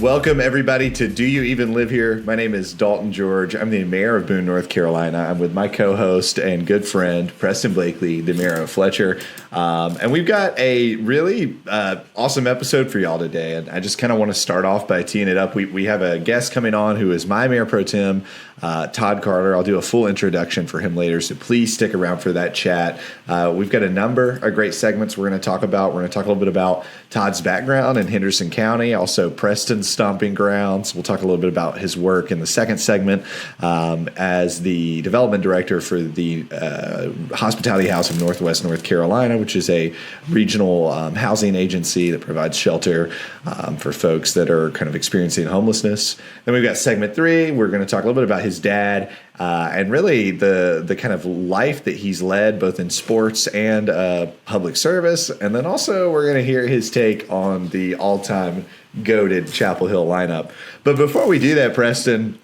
Welcome, everybody, to Do You Even Live Here? My name is Dalton George. I'm the mayor of Boone, North Carolina. I'm with my co-host and good friend, Preston Blakely, the mayor of Fletcher. And we've got a really awesome episode for y'all today. And I just kind of want to start off by teeing it up. We have a guest coming on who is my mayor pro tem, Todd Carter. I'll do a full introduction for him later, so please stick around for that chat. We've got a number of great segments we're going to talk about. We're going to talk a little bit about Todd's background in Henderson County, also Preston's stomping grounds. We'll talk a little bit about his work in the second segment as the development director for the Hospitality House of Northwest North Carolina, which is a regional housing agency that provides shelter for folks that are kind of experiencing homelessness. Then we've got segment 3. We're going to talk a little bit about his dad and really the kind of life that he's led both in sports and public service. And then also we're going to hear his take on the all-time goated Chapel Hill lineup. But before we do that, Preston,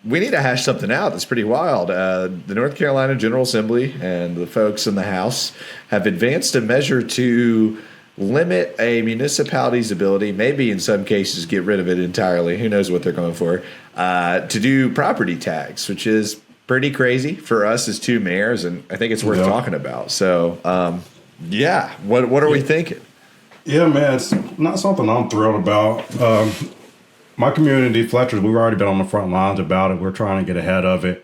we need to hash something out that's pretty wild. The North Carolina General Assembly and the folks in the House have advanced a measure to limit a municipality's ability, maybe in some cases get rid of it entirely, who knows what they're going for, to do property tax, which is pretty crazy for us as two mayors, and I think it's worth talking about. So, what are we thinking? Yeah, man, it's not something I'm thrilled about. My community, Fletcher's, we've already been on the front lines about it. We're trying to get ahead of it.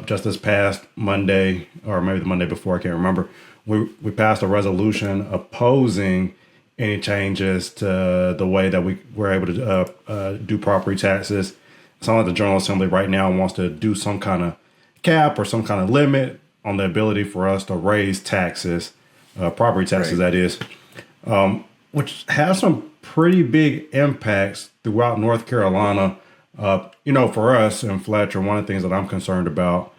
Just this past Monday, or maybe the Monday before, I can't remember, we passed a resolution opposing any changes to the way that we were able to do property taxes. It's not like the General Assembly right now wants to do some kind of cap or some kind of limit on the ability for us to raise taxes, property taxes, right. That is. Which has some pretty big impacts throughout North Carolina. For us in Fletcher, one of the things that I'm concerned about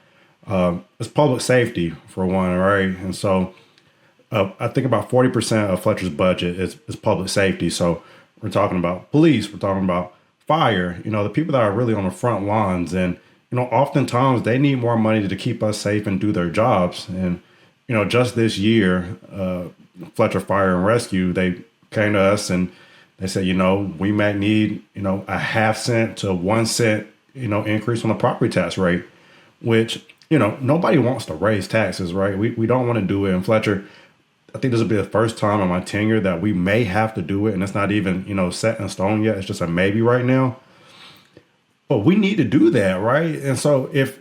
is public safety, for one, right? And so I think about 40% of Fletcher's budget is public safety. So we're talking about police, we're talking about fire, the people that are really on the front lines. And, oftentimes they need more money to keep us safe and do their jobs. And, just this year, Fletcher Fire and Rescue, they came to us and they said, we might need, a half cent to 1 cent, increase on the property tax rate, which, nobody wants to raise taxes, right? We don't want to do it in Fletcher. I think this will be the first time in my tenure that we may have to do it. And it's not even, set in stone yet. It's just a maybe right now. But we need to do that, right? And so if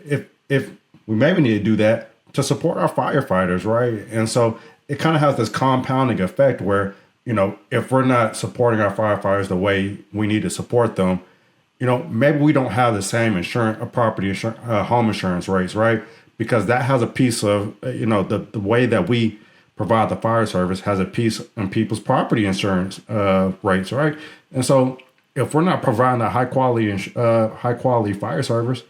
we maybe need to do that to support our firefighters, right? And so it kind of has this compounding effect where, if we're not supporting our firefighters the way we need to support them, maybe we don't have the same insurance, property insurance, home insurance rates, right? Because that has a piece of, the way that we provide the fire service has a piece in people's property insurance rates, right? And so if we're not providing a high quality fire service,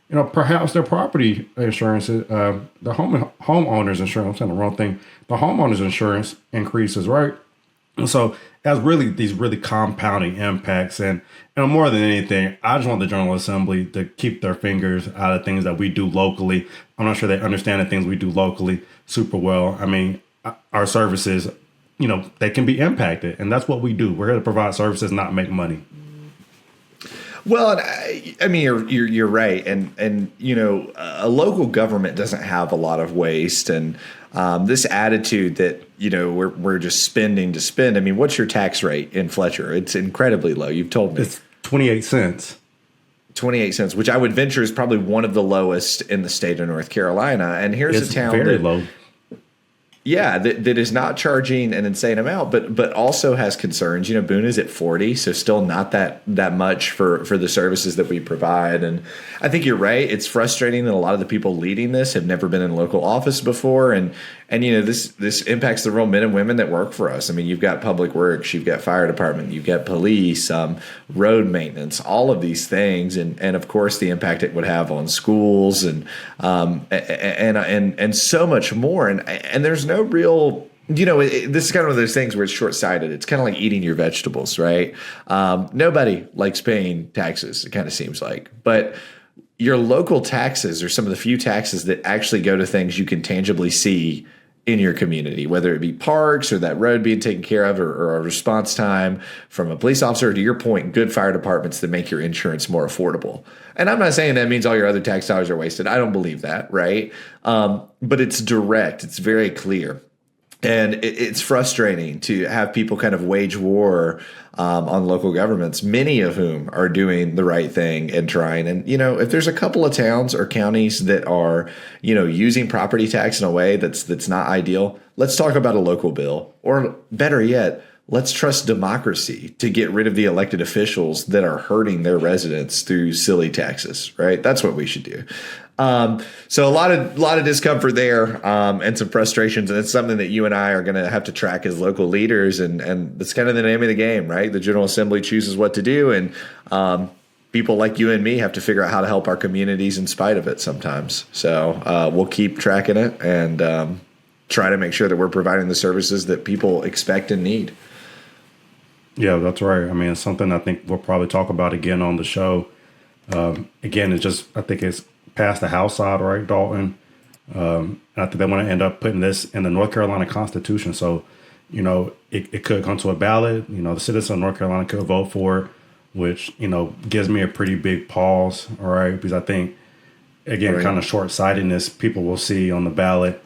perhaps their property insurance, the homeowners insurance, I'm saying the wrong thing, the homeowners insurance increases, right? And so it has really these really compounding impacts. And more than anything, I just want the General Assembly to keep their fingers out of things that we do locally. I'm not sure they understand the things we do locally super well. I mean, our services, they can be impacted. And that's what we do. We're here to provide services, not make money. Well, I mean, you're right, and a local government doesn't have a lot of waste, and this attitude that we're just spending to spend. I mean, what's your tax rate in Fletcher? It's incredibly low. You've told me it's 28 cents. 28 cents, which I would venture is probably one of the lowest in the state of North Carolina. And here's a town very low. Yeah, that is not charging an insane amount, but also has concerns. Boone is at 40, so still not that much for the services that we provide. And I think you're right. It's frustrating that a lot of the people leading this have never been in local office before, and this impacts the real men and women that work for us. I mean, you've got public works, you've got fire department, you've got police, road maintenance, all of these things, and of course the impact it would have on schools and so much more. And there's no real, this is kind of one of those things where it's short-sighted. It's kind of like eating your vegetables, right? Nobody likes paying taxes, it kind of seems like. But your local taxes are some of the few taxes that actually go to things you can tangibly see in your community, whether it be parks or that road being taken care of, or a response time from a police officer, to your point, good fire departments that make your insurance more affordable. And I'm not saying that means all your other tax dollars are wasted. I don't believe that, right? But it's direct. It's very clear. And it's frustrating to have people kind of wage war on local governments, many of whom are doing the right thing and trying. And, if there's a couple of towns or counties that are, using property tax in a way that's not ideal, let's talk about a local bill. Or better yet, let's trust democracy to get rid of the elected officials that are hurting their residents through silly taxes, right? That's what we should do. So a lot of discomfort there, and some frustrations, and it's something that you and I are going to have to track as local leaders, and that's kind of the name of the game, right? The General Assembly chooses what to do, and people like you and me have to figure out how to help our communities in spite of it sometimes. So we'll keep tracking it and try to make sure that we're providing the services that people expect and need. Yeah, that's right. I mean, it's something I think we'll probably talk about again on the show. Again, I think it's passed the House side, right, Dalton? And I think they want to end up putting this in the North Carolina Constitution. So, it could come to a ballot. The citizens of North Carolina could vote for it, which, gives me a pretty big pause, all right? Because I think, again, right, kind of short-sightedness, people will see on the ballot,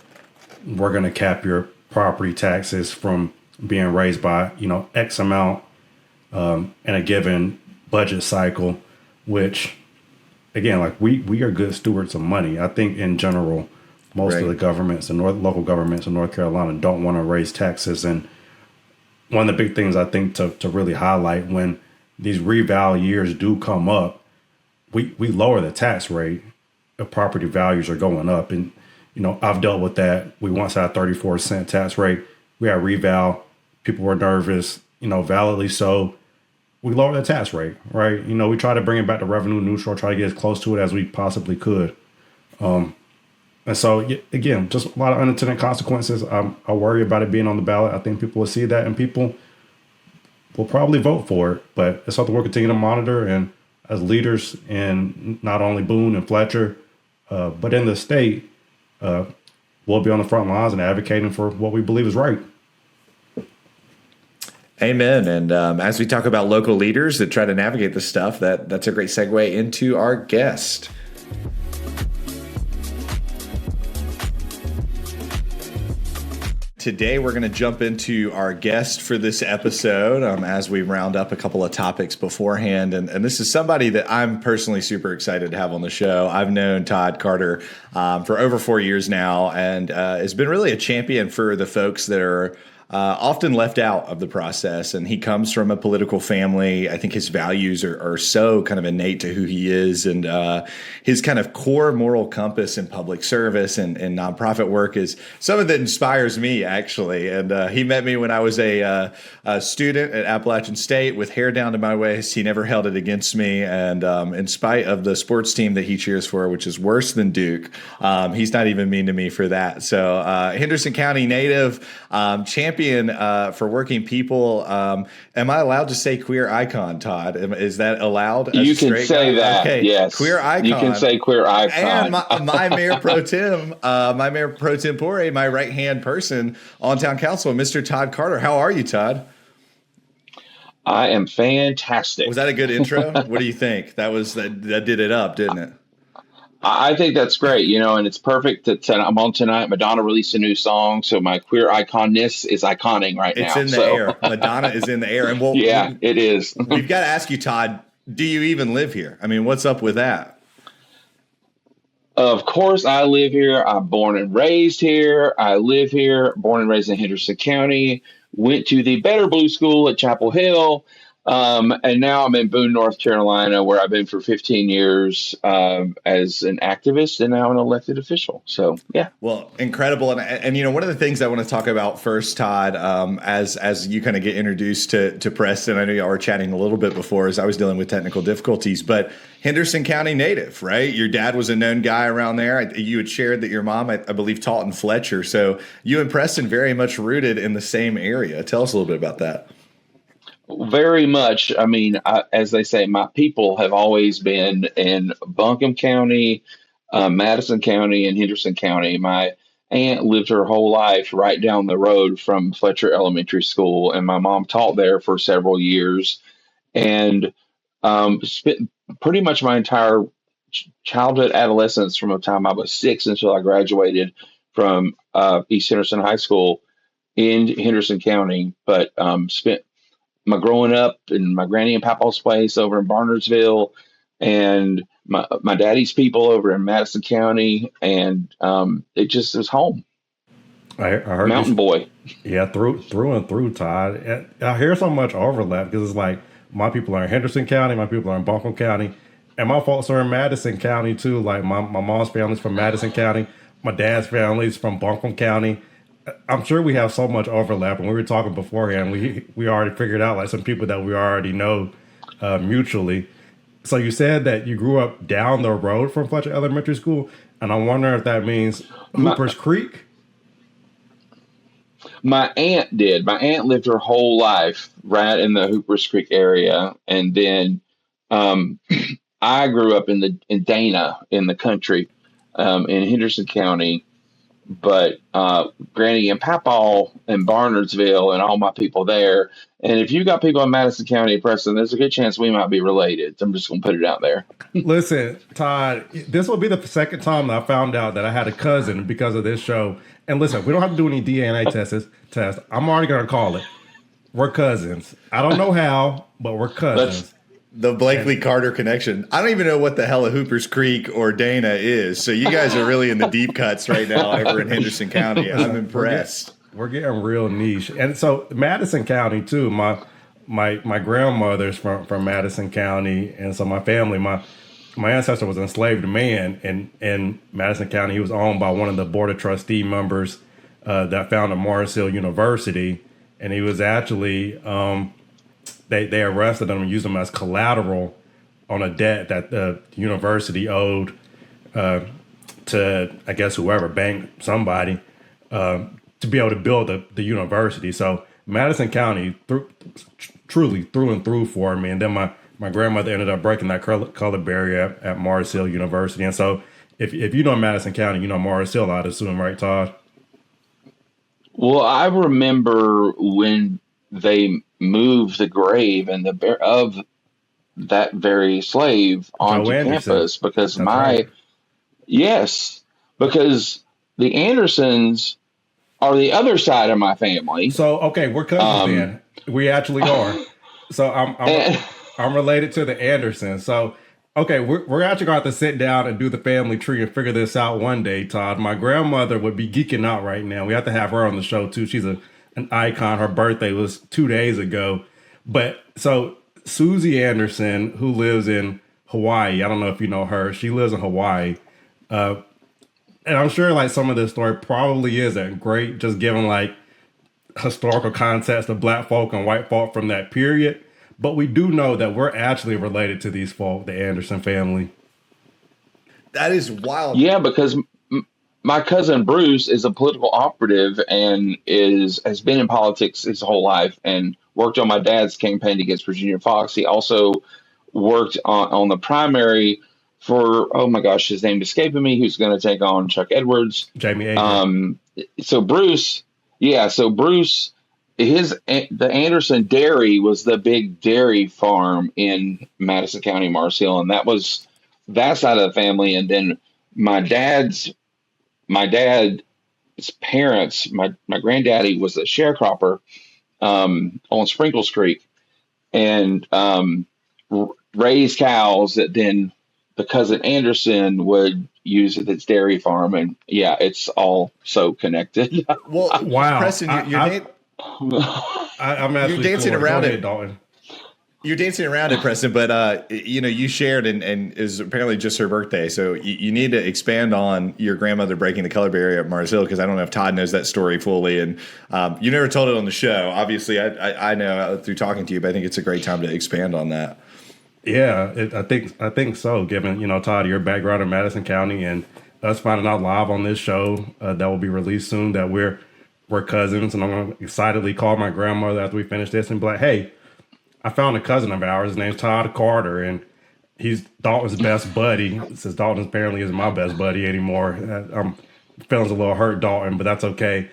we're going to cap your property taxes from being raised by, X amount in a given budget cycle, which, again, like we are good stewards of money. I think in general, most of the governments and local governments in North Carolina don't want to raise taxes. And one of the big things I think to really highlight, when these reval years do come up, we lower the tax rate if property values are going up. And, I've dealt with that. We once had a 34-cent tax rate. We had reval. People were nervous, validly so. We lowered the tax rate, right? We try to bring it back to revenue neutral, try to get as close to it as we possibly could. And so, again, just a lot of unintended consequences. I worry about it being on the ballot. I think people will see that and people will probably vote for it. But it's something we'll continue to monitor. And as leaders in not only Boone and Fletcher, but in the state, we'll be on the front lines and advocating for what we believe is right. Amen. And as we talk about local leaders that try to navigate this stuff, that's a great segue into our guest. Today, we're going to jump into our guest for this episode as we round up a couple of topics beforehand. And this is somebody that I'm personally super excited to have on the show. I've known Todd Carter for over 4 years now, and has been really a champion for the folks that are often left out of the process. And he comes from a political family. I think his values are so kind of innate to who he is. And his kind of core moral compass in public service and nonprofit work is something that inspires me, actually. And he met me when I was a student at Appalachian State with hair down to my waist. He never held it against me. And in spite of the sports team that he cheers for, which is worse than Duke, he's not even mean to me for that. So Henderson County native, champion for working people. Am I allowed to say queer icon, Todd? Is that allowed? You can say that. Okay. Yes. Queer icon. You can say queer icon. And my mayor pro tem, Pore, my right-hand person on town council, Mr. Todd Carter. How are you, Todd? I am fantastic. Was that a good intro? What do you think? That did it up, didn't it? I think that's great, and it's perfect that I'm on tonight. Madonna released a new song, so my queer iconness is iconing right now. It's in the air. Madonna is in the air. And it is. We've got to ask you, Todd, do you even live here? I mean, what's up with that? Of course, I live here. I'm born and raised here. I live here, born and raised in Henderson County. Went to the Better Blue School at Chapel Hill. And now I'm in Boone, North Carolina, where I've been for 15 years as an activist and now an elected official. So, yeah. Well, incredible. And one of the things I want to talk about first, Todd, as you kind of get introduced to Preston, I know y'all were chatting a little bit before as I was dealing with technical difficulties, but Henderson County native, right? Your dad was a known guy around there. You had shared that your mom, I believe, taught in Fletcher. So you and Preston very much rooted in the same area. Tell us a little bit about that. Very much. I mean, as they say, my people have always been in Buncombe County, Madison County, and Henderson County. My aunt lived her whole life right down the road from Fletcher Elementary School, and my mom taught there for several years, and spent pretty much my entire childhood, adolescence, from the time I was 6 until I graduated from East Henderson High School in Henderson County. But spent my growing up in my granny and papa's place over in Barnersville, and my daddy's people over in Madison County, and it just was home. I heard Mountain boy. Yeah, through and through, Todd. And I hear so much overlap because it's like my people are in Henderson County, my people are in Buncombe County, and my folks are in Madison County too. Like my mom's family's from Madison County, my dad's family's from Buncombe County. I'm sure we have so much overlap, and we were talking beforehand. We already figured out like some people that we already know mutually. So you said that you grew up down the road from Fletcher Elementary School, and I wonder if that means Hooper's Creek. My aunt did. My aunt lived her whole life right in the Hoopers Creek area, and then um, I grew up in Dana in the country, in Henderson County. But Granny and Papaw and Barnersville and all my people there. And if you got people in Madison County, Preston, there's a good chance we might be related. I'm just going to put it out there. Listen, Todd, this will be the second time that I found out that I had a cousin because of this show. And listen, we don't have to do any DNA tests. I'm already going to call it. We're cousins. I don't know how, but we're cousins. The Blakely Carter connection. I don't even know what the hell a Hoopers Creek or Dana is. So you guys are really in the deep cuts right now over in Henderson County. I'm impressed. We're getting real niche. And so Madison County too. My grandmother's from Madison County, and so my family, my ancestor was an enslaved man in Madison County. He was owned by one of the board of trustee members that founded Morris Hill University, and he was actually They arrested him and used him as collateral on a debt that the university owed to, I guess, whoever, bank, somebody, to be able to build the university. So Madison County, truly through and through for me. And then my grandmother ended up breaking that color barrier at Morris Hill University. And so if you know Madison County, you know Morris Hill, I'd assume, right, Todd? Well, I remember when they moved the grave and of that very slave onto campus, because because the Andersons are the other side of my family. So okay, we're cousins then. We actually are. So I'm related to the Andersons. So okay, we're actually going to have to sit down and do the family tree and figure this out one day, Todd. My grandmother would be geeking out right now. We have to have her on the show too. She's an icon. Her birthday was 2 days ago. But so Susie Anderson, who lives in Hawaii, I don't know if you know her. She lives in Hawaii. And I'm sure like some of this story probably isn't great, just given like historical context of black folk and white folk from that period. But we do know that we're actually related to these folk, the Anderson family. That is wild. Yeah, because my cousin Bruce is a political operative and has been in politics his whole life and worked on my dad's campaign against Virginia Fox. He also worked on the primary for, oh my gosh, his name escaping me, who's going to take on Chuck Edwards. Jamie Ager. So Bruce, the Anderson Dairy was the big dairy farm in Madison County, Mars Hill, and that was that side of the family. And then my dad's parents, my granddaddy was a sharecropper on Sprinkles Creek, and raised cows that then the cousin Anderson would use at its dairy farm. And yeah, it's all so connected. Well, wow. Preston, I'm you're dancing around it, Dalton. You're dancing around it, Preston, but you shared and it was apparently just her birthday, so you need to expand on your grandmother breaking the color barrier at Mars Hill, because I don't know if Todd knows that story fully, and you never told it on the show. Obviously, I know through talking to you, but I think it's a great time to expand on that. Yeah, I think so. Given Todd, your background in Madison County, and us finding out live on this show that will be released soon that we're cousins, and I'm going to excitedly call my grandmother after we finish this and be like, hey, I found a cousin of ours. His name's Todd Carter, and he's Dalton's best buddy. Since Dalton apparently isn't my best buddy anymore, feelings a little hurt, Dalton, but that's okay.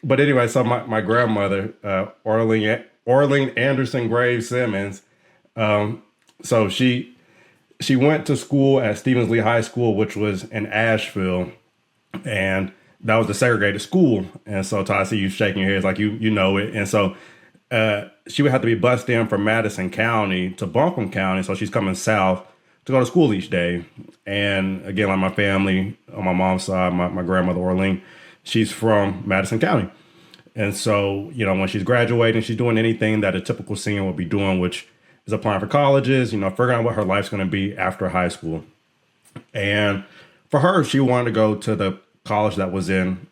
But anyway, so my grandmother, Orlean Anderson Graves Simmons, so she went to school at Stevens Lee High School, which was in Asheville, and that was the segregated school. And so, Todd, I see you shaking your head like you know it. And so she would have to be bused in from Madison County to Buncombe County. So she's coming south to go to school each day. And again, like my family on my mom's side, my grandmother Orlean, she's from Madison County. And so, when she's graduating, she's doing anything that a typical senior would be doing, which is applying for colleges, figuring out what her life's going to be after high school. And for her, she wanted to go to the college that was in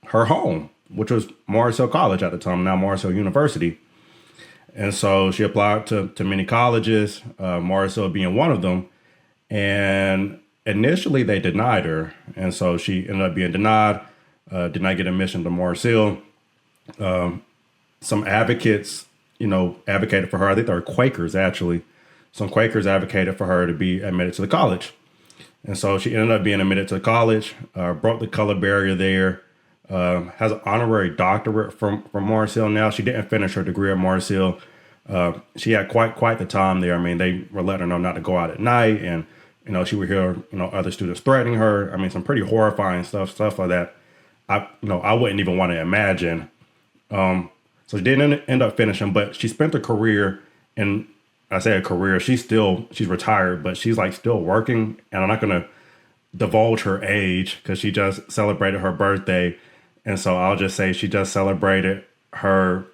her home, which was Morris Hill College at the time, now Morris Hill University. And so she applied to many colleges, Morris Hill being one of them. And initially they denied her. And so she ended up being denied, did not get admission to Morris Hill. Some advocates, advocated for her. I think they were Quakers, actually. Some Quakers advocated for her to be admitted to the college. And so she ended up being admitted to college, broke the color barrier there, has an honorary doctorate from Morris Hill now. She didn't finish her degree at Morris Hill. She had quite the time there. I mean, they were letting her know not to go out at night. And, she would hear, other students threatening her. I mean, some pretty horrifying stuff like that. I wouldn't even want to imagine. So she didn't end up finishing, but she spent a career in, I say a career, she's retired, but she's like still working. And I'm not going to divulge her age because she just celebrated her birthday. And so I'll just say she just celebrated her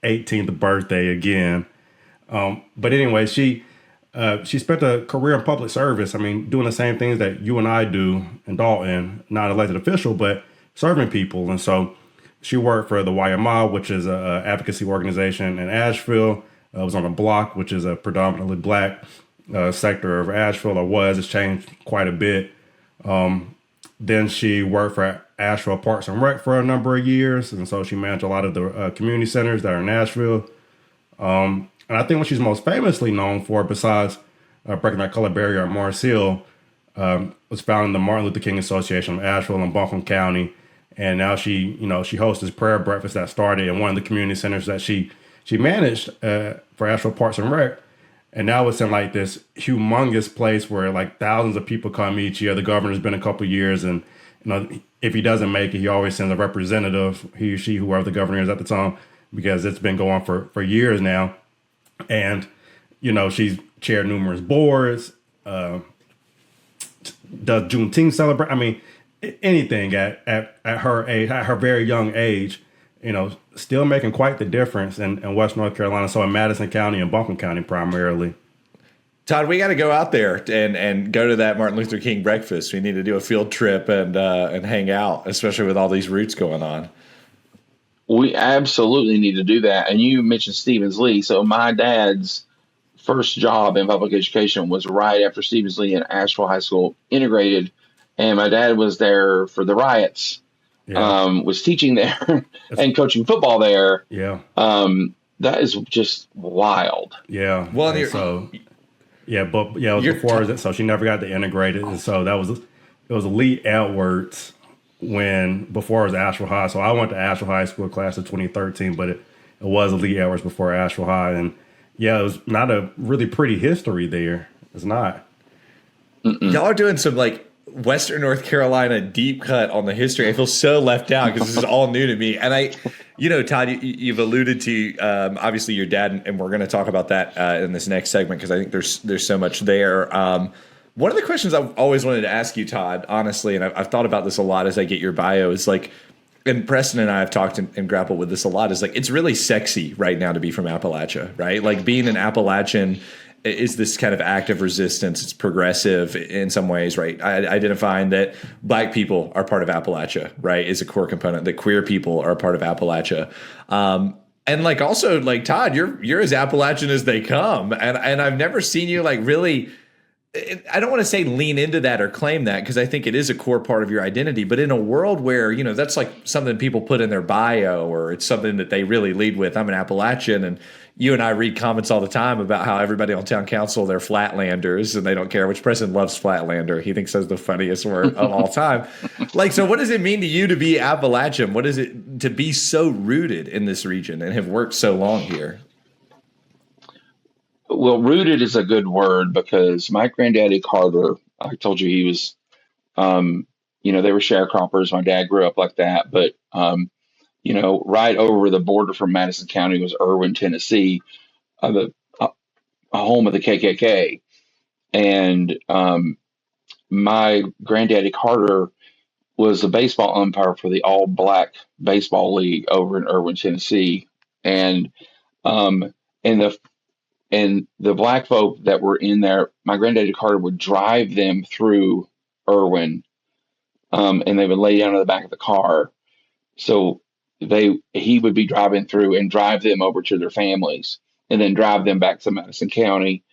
18th birthday again. But anyway, she spent a career in public service. I mean, doing the same things that you and I do in Dalton, not elected official, but serving people. And so she worked for the YMI, which is a advocacy organization in Asheville. Was on the block, which is a predominantly black sector of Asheville, or was. It's changed quite a bit. Then she worked for Asheville Parks and Rec for a number of years. And so she managed a lot of the community centers that are in Asheville. And I think what she's most famously known for, besides breaking that color barrier at Morris Hill, was founding the Martin Luther King Association of Asheville and Buncombe County. And now she hosts this prayer breakfast that started in one of the community centers that she managed for Asheville Parks and Rec. And now it's in like this humongous place where like thousands of people come each year. The governor's been a couple of years, and if he doesn't make it, he always sends a representative, he or she, whoever the governor is at the time, because it's been going for years now. And she's chaired numerous boards, does Juneteenth celebrate. I mean, anything at her age, at her very young age, still making quite the difference in West North Carolina. So in Madison County and Buncombe County primarily. Todd, we got to go out there and go to that Martin Luther King breakfast. We need to do a field trip and hang out, especially with all these roots going on. We absolutely need to do that. And you mentioned Stevens Lee. So my dad's first job in public education was right after Stevens Lee and Asheville High School integrated. And my dad was there for the riots. Yeah. Was teaching there and coaching football there. Yeah. That is just wild. Yeah. Well, it was before that, so she never got to integrate it. And so it was Lee Edwards before it was Asheville High. So I went to Asheville High School class of 2013, but it was Lee Edwards before Asheville High. And yeah, it was not a really pretty history there. It's not. Mm-mm. Y'all are doing some like Western North Carolina deep cut on the history. I feel so left out because this is all new to me. And Todd, you've alluded to obviously your dad, and we're going to talk about that in this next segment because I think there's so much there. One of the questions I've always wanted to ask you, Todd, honestly, and I've thought about this a lot as I get your bio, is like, and Preston and I have talked and grappled with this a lot, is like it's really sexy right now to be from Appalachia, right? Like being an Appalachian is this kind of act of resistance. It's progressive in some ways, right? Identifying that Black people are part of Appalachia, right, is a core component. That queer people are a part of Appalachia, and like also like Todd, you're as Appalachian as they come, and I've never seen you like really I don't want to say lean into that or claim that, because I think it is a core part of your identity. But in a world where, that's like something people put in their bio, or it's something that they really lead with. I'm an Appalachian, and you and I read comments all the time about how everybody on town council, they're Flatlanders and they don't care, which president loves Flatlander. He thinks that's the funniest word of all time. Like, so what does it mean to you to be Appalachian? What is it to be so rooted in this region and have worked so long here? Well, rooted is a good word because my granddaddy Carter, I told you he was, they were sharecroppers. My dad grew up like that, but right over the border from Madison County was Irwin, Tennessee, a home of the KKK. And my granddaddy Carter was a baseball umpire for the All Black Baseball League over in Irwin, Tennessee, and um, and the black folk that were in there, my granddaddy Carter would drive them through Irwin, and they would lay down in the back of the car. So he would be driving through and drive them over to their families, and then drive them back to Madison County.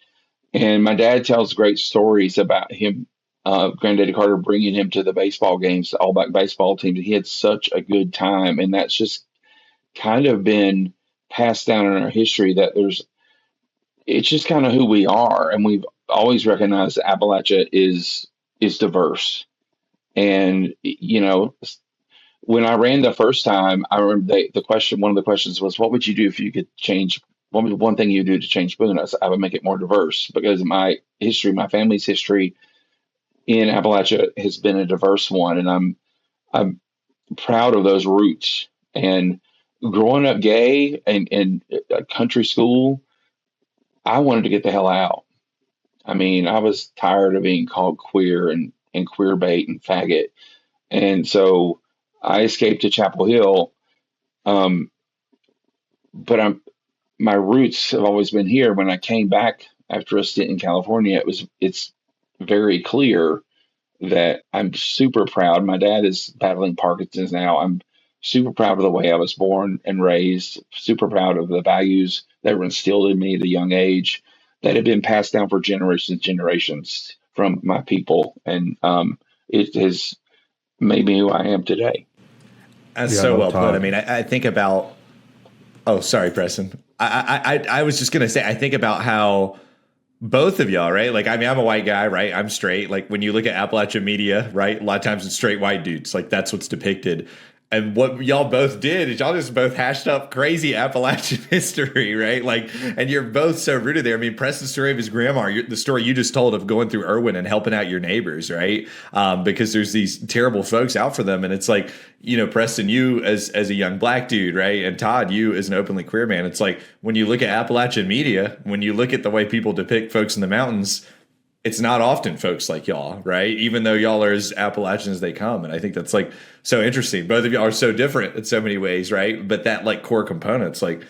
And my dad tells great stories about him, Granddaddy Carter bringing him to the baseball games, the all black baseball teams. He had such a good time, and that's just kind of been passed down in our history. It's just kind of who we are, and we've always recognized that Appalachia is diverse. And when I ran the first time, I remember one of the questions was, "What would you do if you could change? What would one thing you do to change Boone?" I said, "I would make it more diverse," because my family's history in Appalachia has been a diverse one, and I'm proud of those roots. And growing up gay and in a country school, I wanted to get the hell out. I mean, I was tired of being called queer and queer bait and faggot. And so I escaped to Chapel Hill. Um, but my roots have always been here. When I came back after a stint in California, it's very clear that I'm super proud. My dad is battling Parkinson's now. I'm super proud of the way I was born and raised, super proud of the values that were instilled in me at a young age that have been passed down for generations and generations from my people. And it has made me who I am today. That's so well put. I mean, I think about, oh, sorry, Preston. I was just going to say, I think about how both of y'all, right? Like, I mean, I'm a white guy, right? I'm straight. Like, when you look at Appalachian media, right? A lot of times it's straight white dudes. Like, that's what's depicted. And what y'all both did is y'all just both hashed up crazy Appalachian history, right? Like, and you're both so rooted there. I mean, Preston's story of his grandma, the story you just told of going through Irwin and helping out your neighbors, right? Because there's these terrible folks out for them. And it's like, Preston, you as a young black dude, right? And Todd, you as an openly queer man. It's like, when you look at Appalachian media, when you look at the way people depict folks in the mountains, it's not often folks like y'all, right? Even though y'all are as Appalachian as they come. And I think that's like so interesting. Both of y'all are so different in so many ways, right? But that like core components, like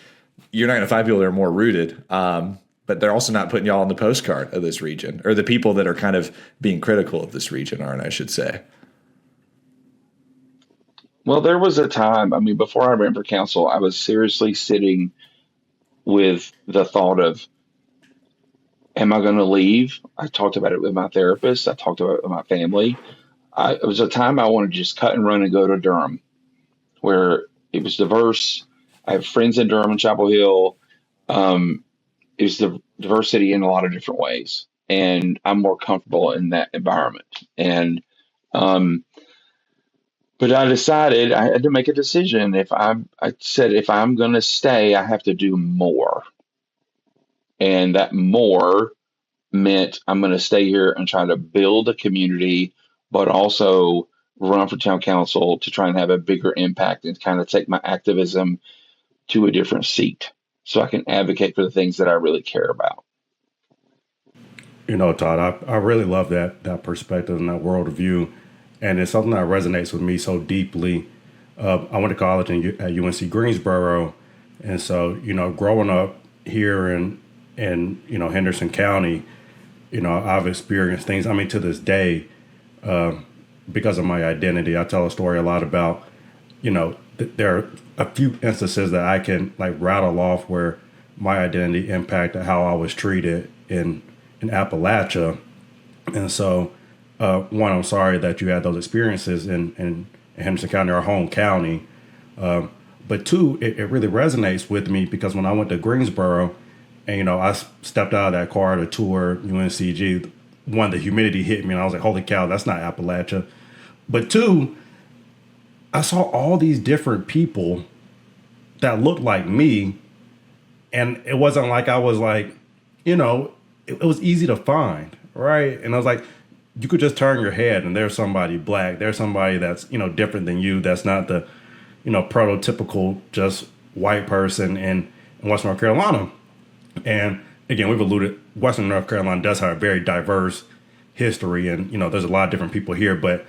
you're not going to find people that are more rooted. But they're also not putting y'all on the postcard of this region, or the people that are kind of being critical of this region aren't, I should say. Well, there was a time, I mean, before I ran for council, I was seriously sitting with the thought of, am I going to leave? I talked about it with my therapist. I talked about it with my family. It was a time I wanted to just cut and run and go to Durham, where it was diverse. I have friends in Durham and Chapel Hill. It was the diversity in a lot of different ways, and I'm more comfortable in that environment. And but I decided I had to make a decision. I said if I'm going to stay, I have to do more. And that more meant I'm going to stay here and try to build a community, but also run for town council to try and have a bigger impact and kind of take my activism to a different seat so I can advocate for the things that I really care about. Todd, I really love that perspective and that worldview. And it's something that resonates with me so deeply. I went to college at UNC Greensboro. And so, growing up here in Henderson County, I've experienced things. I mean, to this day, because of my identity, I tell a story a lot about, there are a few instances that I can like rattle off where my identity impacted how I was treated in Appalachia. And so, one, I'm sorry that you had those experiences in Henderson County, our home county. But two, it really resonates with me because when I went to Greensboro, and I stepped out of that car to tour UNCG, one, the humidity hit me, and I was like, "Holy cow, that's not Appalachia." But two, I saw all these different people that looked like me, and it wasn't like I was like, it was easy to find, right? And I was like, you could just turn your head, and there's somebody black, there's somebody that's different than you, that's not the prototypical just white person in Western North Carolina. And again, we've alluded, Western North Carolina does have a very diverse history, and there's a lot of different people here, but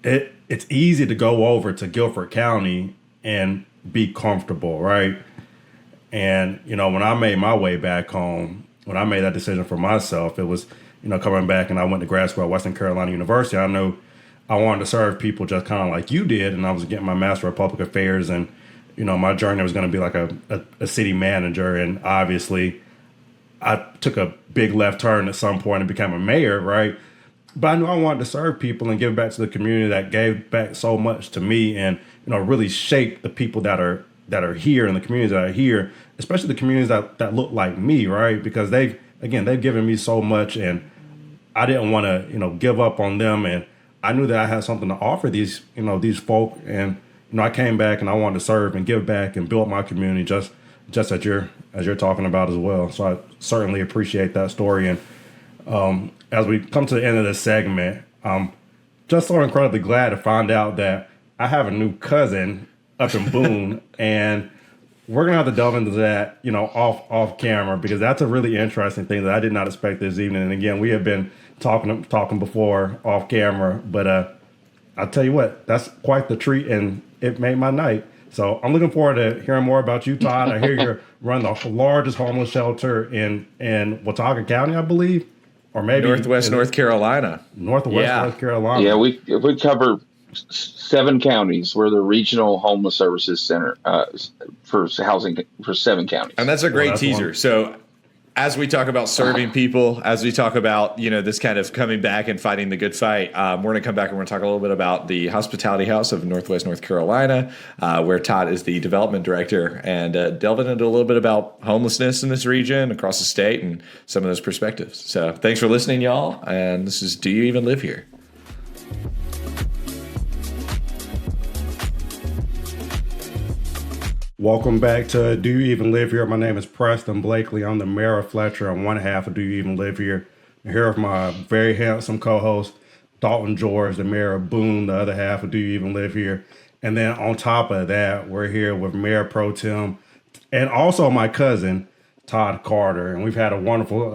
it's easy to go over to Guilford County and be comfortable, right? And when I made my way back home, when I made that decision for myself, it was coming back, and I went to grad school at Western Carolina University. I knew I wanted to serve people just kind of like you did, and I was getting my Master of Public Affairs, and my journey was going to be like a city manager, and obviously I took a big left turn at some point and became a mayor, right? But I knew I wanted to serve people and give back to the community that gave back so much to me, and really shape the people that are here and the communities that are here, especially the communities that look like me, right? Because they've given me so much, and I didn't want to give up on them, and I knew that I had something to offer these folk, and I came back and I wanted to serve and give back and build my community just as you're talking about as well. So I certainly appreciate that story. And as we come to the end of this segment, I'm just so incredibly glad to find out that I have a new cousin up in Boone, and we're gonna have to delve into that, off camera, because that's a really interesting thing that I did not expect this evening. And again, we have been talking before off camera, but I'll tell you what, that's quite the treat, and it made my night. So I'm looking forward to hearing more about you, Todd. I hear you're running the largest homeless shelter in Watauga County, I believe, or maybe Northwest North Carolina. North Carolina. Yeah, we cover 7 counties. We're the regional homeless services center for housing for 7 counties. And that's a great teaser. So as we talk about serving people, as we talk about, this kind of coming back and fighting the good fight, we're going to come back and we're going to talk a little bit about the Hospitality House of Northwest North Carolina, where Todd is the development director, and delving into a little bit about homelessness in this region, across the state, and some of those perspectives. So thanks for listening, y'all. And this is Do You Even Live Here? Welcome back to Do You Even Live Here? My name is Preston Blakely. I'm the mayor of Fletcher. I'm one half of Do You Even Live Here. I'm here with my very handsome co-host, Dalton George, the mayor of Boone, the other half of Do You Even Live Here. And then on top of that, we're here with Mayor Pro Tem and also my cousin, Todd Carter. And we've had a wonderful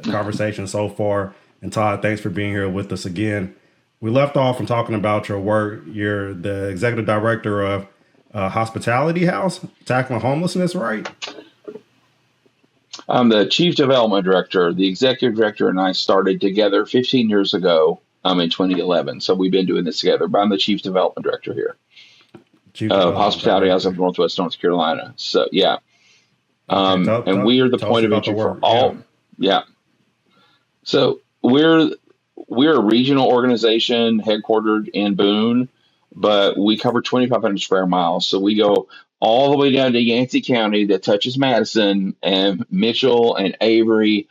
conversation so far. And Todd, thanks for being here with us again. We left off from talking about your work. You're the executive director of Hospitality House, tackling homelessness, right? I'm the chief development director. The executive director and I started together 15 years ago in 2011. So we've been doing this together. But I'm the chief development director here of Hospitality House of Northwest North Carolina. So, yeah. And we are the point of entry for all. Yeah. So we're a regional organization headquartered in Boone, but we cover 2,500 square miles. So we go all the way down to Yancey County that touches Madison and Mitchell and Avery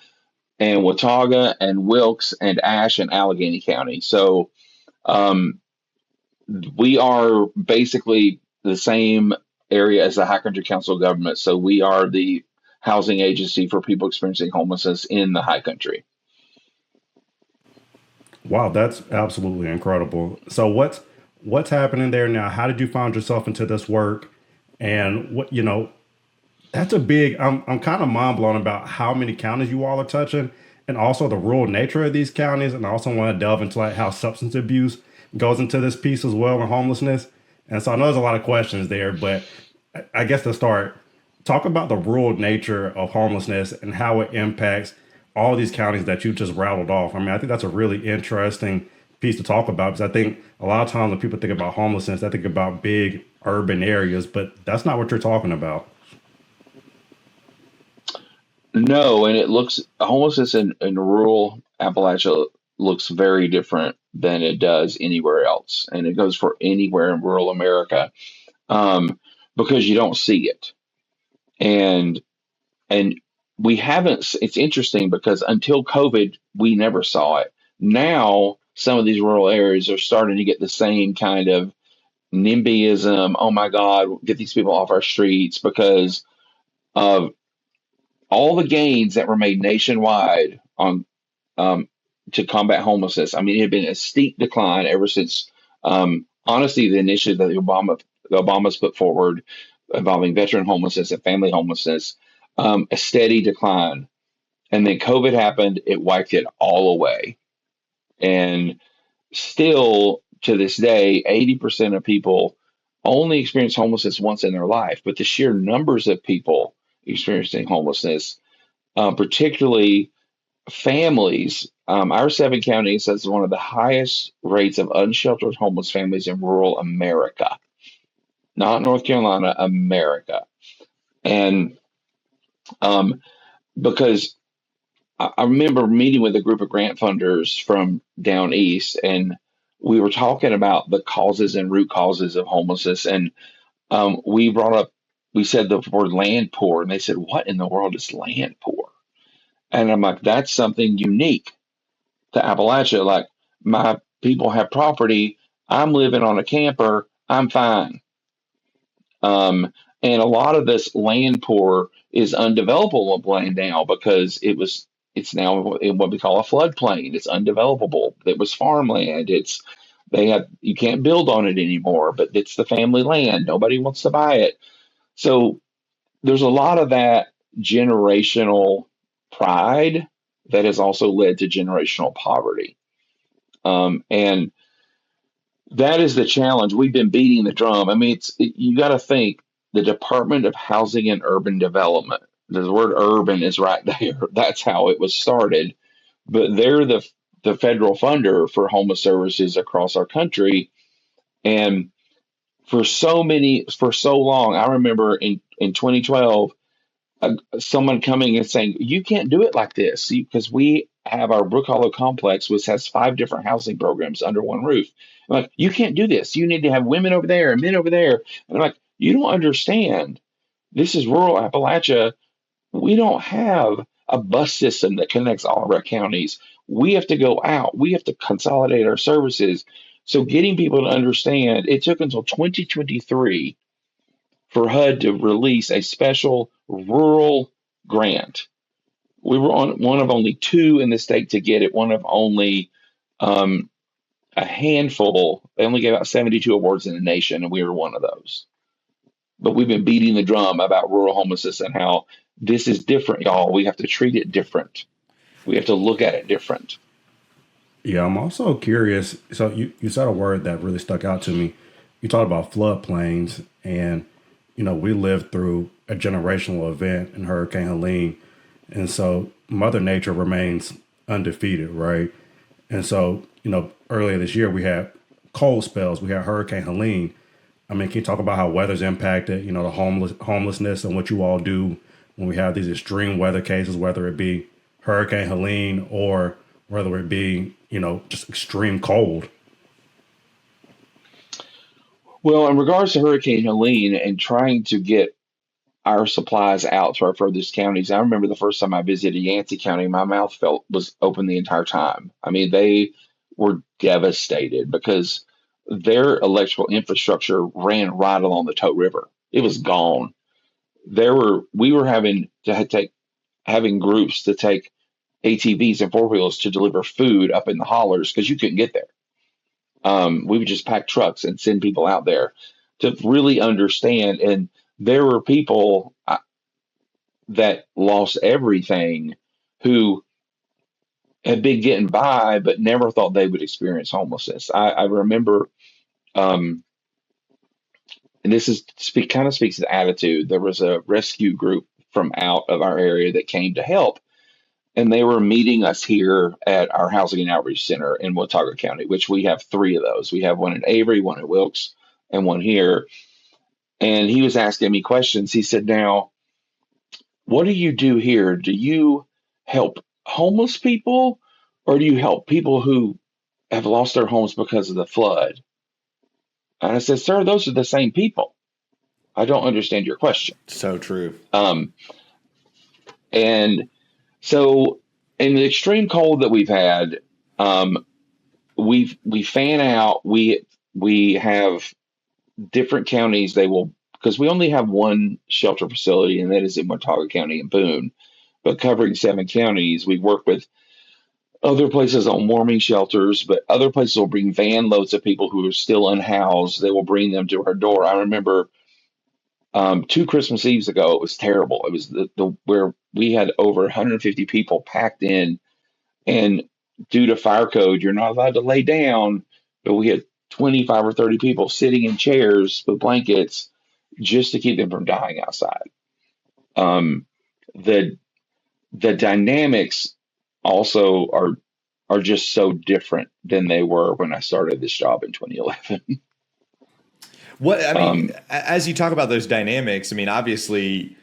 and Watauga and Wilkes and Ashe and Allegheny County. So we are basically the same area as the High Country Council of Government. So we are the housing agency for people experiencing homelessness in the High Country. Wow, that's absolutely incredible. So what's happening there now? How did you find yourself into this work? And what, that's a big, I'm kind of mind blown about how many counties you all are touching, and also the rural nature of these counties. And I also want to delve into like how substance abuse goes into this piece as well, and homelessness. And so I know there's a lot of questions there, but I guess to start, talk about the rural nature of homelessness and how it impacts all these counties that you just rattled off. I mean, I think that's a really interesting piece to talk about, because I think a lot of times when people think about homelessness, they think about big urban areas, but that's not what you're talking about. No, and it looks homelessness in rural Appalachia looks very different than it does anywhere else, and it goes for anywhere in rural America, um, because you don't see it, and and we haven't. It's interesting because until COVID, we never saw it. Now, some of these rural areas are starting to get the same kind of NIMBYism. Oh my God, get these people off our streets because of all the gains that were made nationwide on um, to combat homelessness. I mean, it had been a steep decline ever since, honestly, the initiative that the Obamas put forward involving veteran homelessness and family homelessness, a steady decline. And then COVID happened, it wiped it all away. And still to this day, 80% of people only experience homelessness once in their life, but the sheer numbers of people experiencing homelessness, particularly families, our 7 counties has one of the highest rates of unsheltered homeless families in rural America, not North Carolina, America. And um, because I remember meeting with a group of grant funders from down east, and we were talking about the causes and root causes of homelessness. And we brought up, we said the word land poor, and they said, "What in the world is land poor?" And I'm like, "That's something unique to Appalachia. Like, my people have property. I'm living on a camper. I'm fine." And a lot of this land poor is undevelopable land now because it's now in what we call a floodplain. It's undevelopable. It was farmland. You can't build on it anymore, but it's the family land. Nobody wants to buy it. So there's a lot of that generational pride that has also led to generational poverty. And that is the challenge. We've been beating the drum. I mean, you got to think the Department of Housing and Urban Development. The word urban is right there. That's how it was started. But they're the federal funder for homeless services across our country. And for so long, I remember in 2012, someone coming and saying, "You can't do it like this," because we have our Brook Hollow complex, which has 5 different housing programs under one roof. I'm like, "You can't do this. You need to have women over there and men over there." And I'm like, "You don't understand. This is rural Appalachia. We don't have a bus system that connects all of our counties. We have to go out. We have to consolidate our services." So getting people to understand, it took until 2023 for HUD to release a special rural grant. We were on one of only 2 in the state to get it, one of only um, a handful. They only gave out 72 awards in the nation, and we were one of those. But we've been beating the drum about rural homelessness and how this is different, y'all. We have to treat it different. We have to look at it different. Yeah, I'm also curious. So you said a word that really stuck out to me. You talked about floodplains, and we lived through a generational event in Hurricane Helene, and so Mother Nature remains undefeated, right? And so earlier this year we had cold spells. We had Hurricane Helene. I mean, can you talk about how weather's impacted, the homelessness and what you all do when we have these extreme weather cases, whether it be Hurricane Helene or whether it be, just extreme cold? Well, in regards to Hurricane Helene and trying to get our supplies out to our furthest counties, I remember the first time I visited Yancey County, my mouth felt was open the entire time. I mean, they were devastated because their electrical infrastructure ran right along the Tote River. It was gone. We were having to take having groups to take ATVs and 4 wheels to deliver food up in the hollers because you couldn't get there. We would just pack trucks and send people out there to really understand. And there were people that lost everything who had been getting by, but never thought they would experience homelessness. I remember, um, and kind of speaks to attitude. There was a rescue group from out of our area that came to help, and they were meeting us here at our Housing and Outreach Center in Watauga County, which we have 3 of those. We have one in Avery, one in Wilkes, and one here. And he was asking me questions. He said, "Now, what do you do here? Do you help homeless people or do you help people who have lost their homes because of the flood? And I said, sir, those are the same people. I don't understand your question. So true. Um, and so in the extreme cold that we've had, we fan out. We have different counties. They will, because we only have one shelter facility, and that is in Watauga County in Boone. But covering 7 counties, we work with other places on warming shelters, but other places will bring van loads of people who are still unhoused. They will bring them to our door. I remember 2 Christmas Eves ago, it was terrible. It was the where we had over 150 people packed in, and due to fire code, you're not allowed to lay down. But we had 25 or 30 people sitting in chairs with blankets just to keep them from dying outside. Um, the the dynamics also are just so different than they were when I started this job in 2011. What I mean, Um, as you talk about those dynamics, I mean, obviously,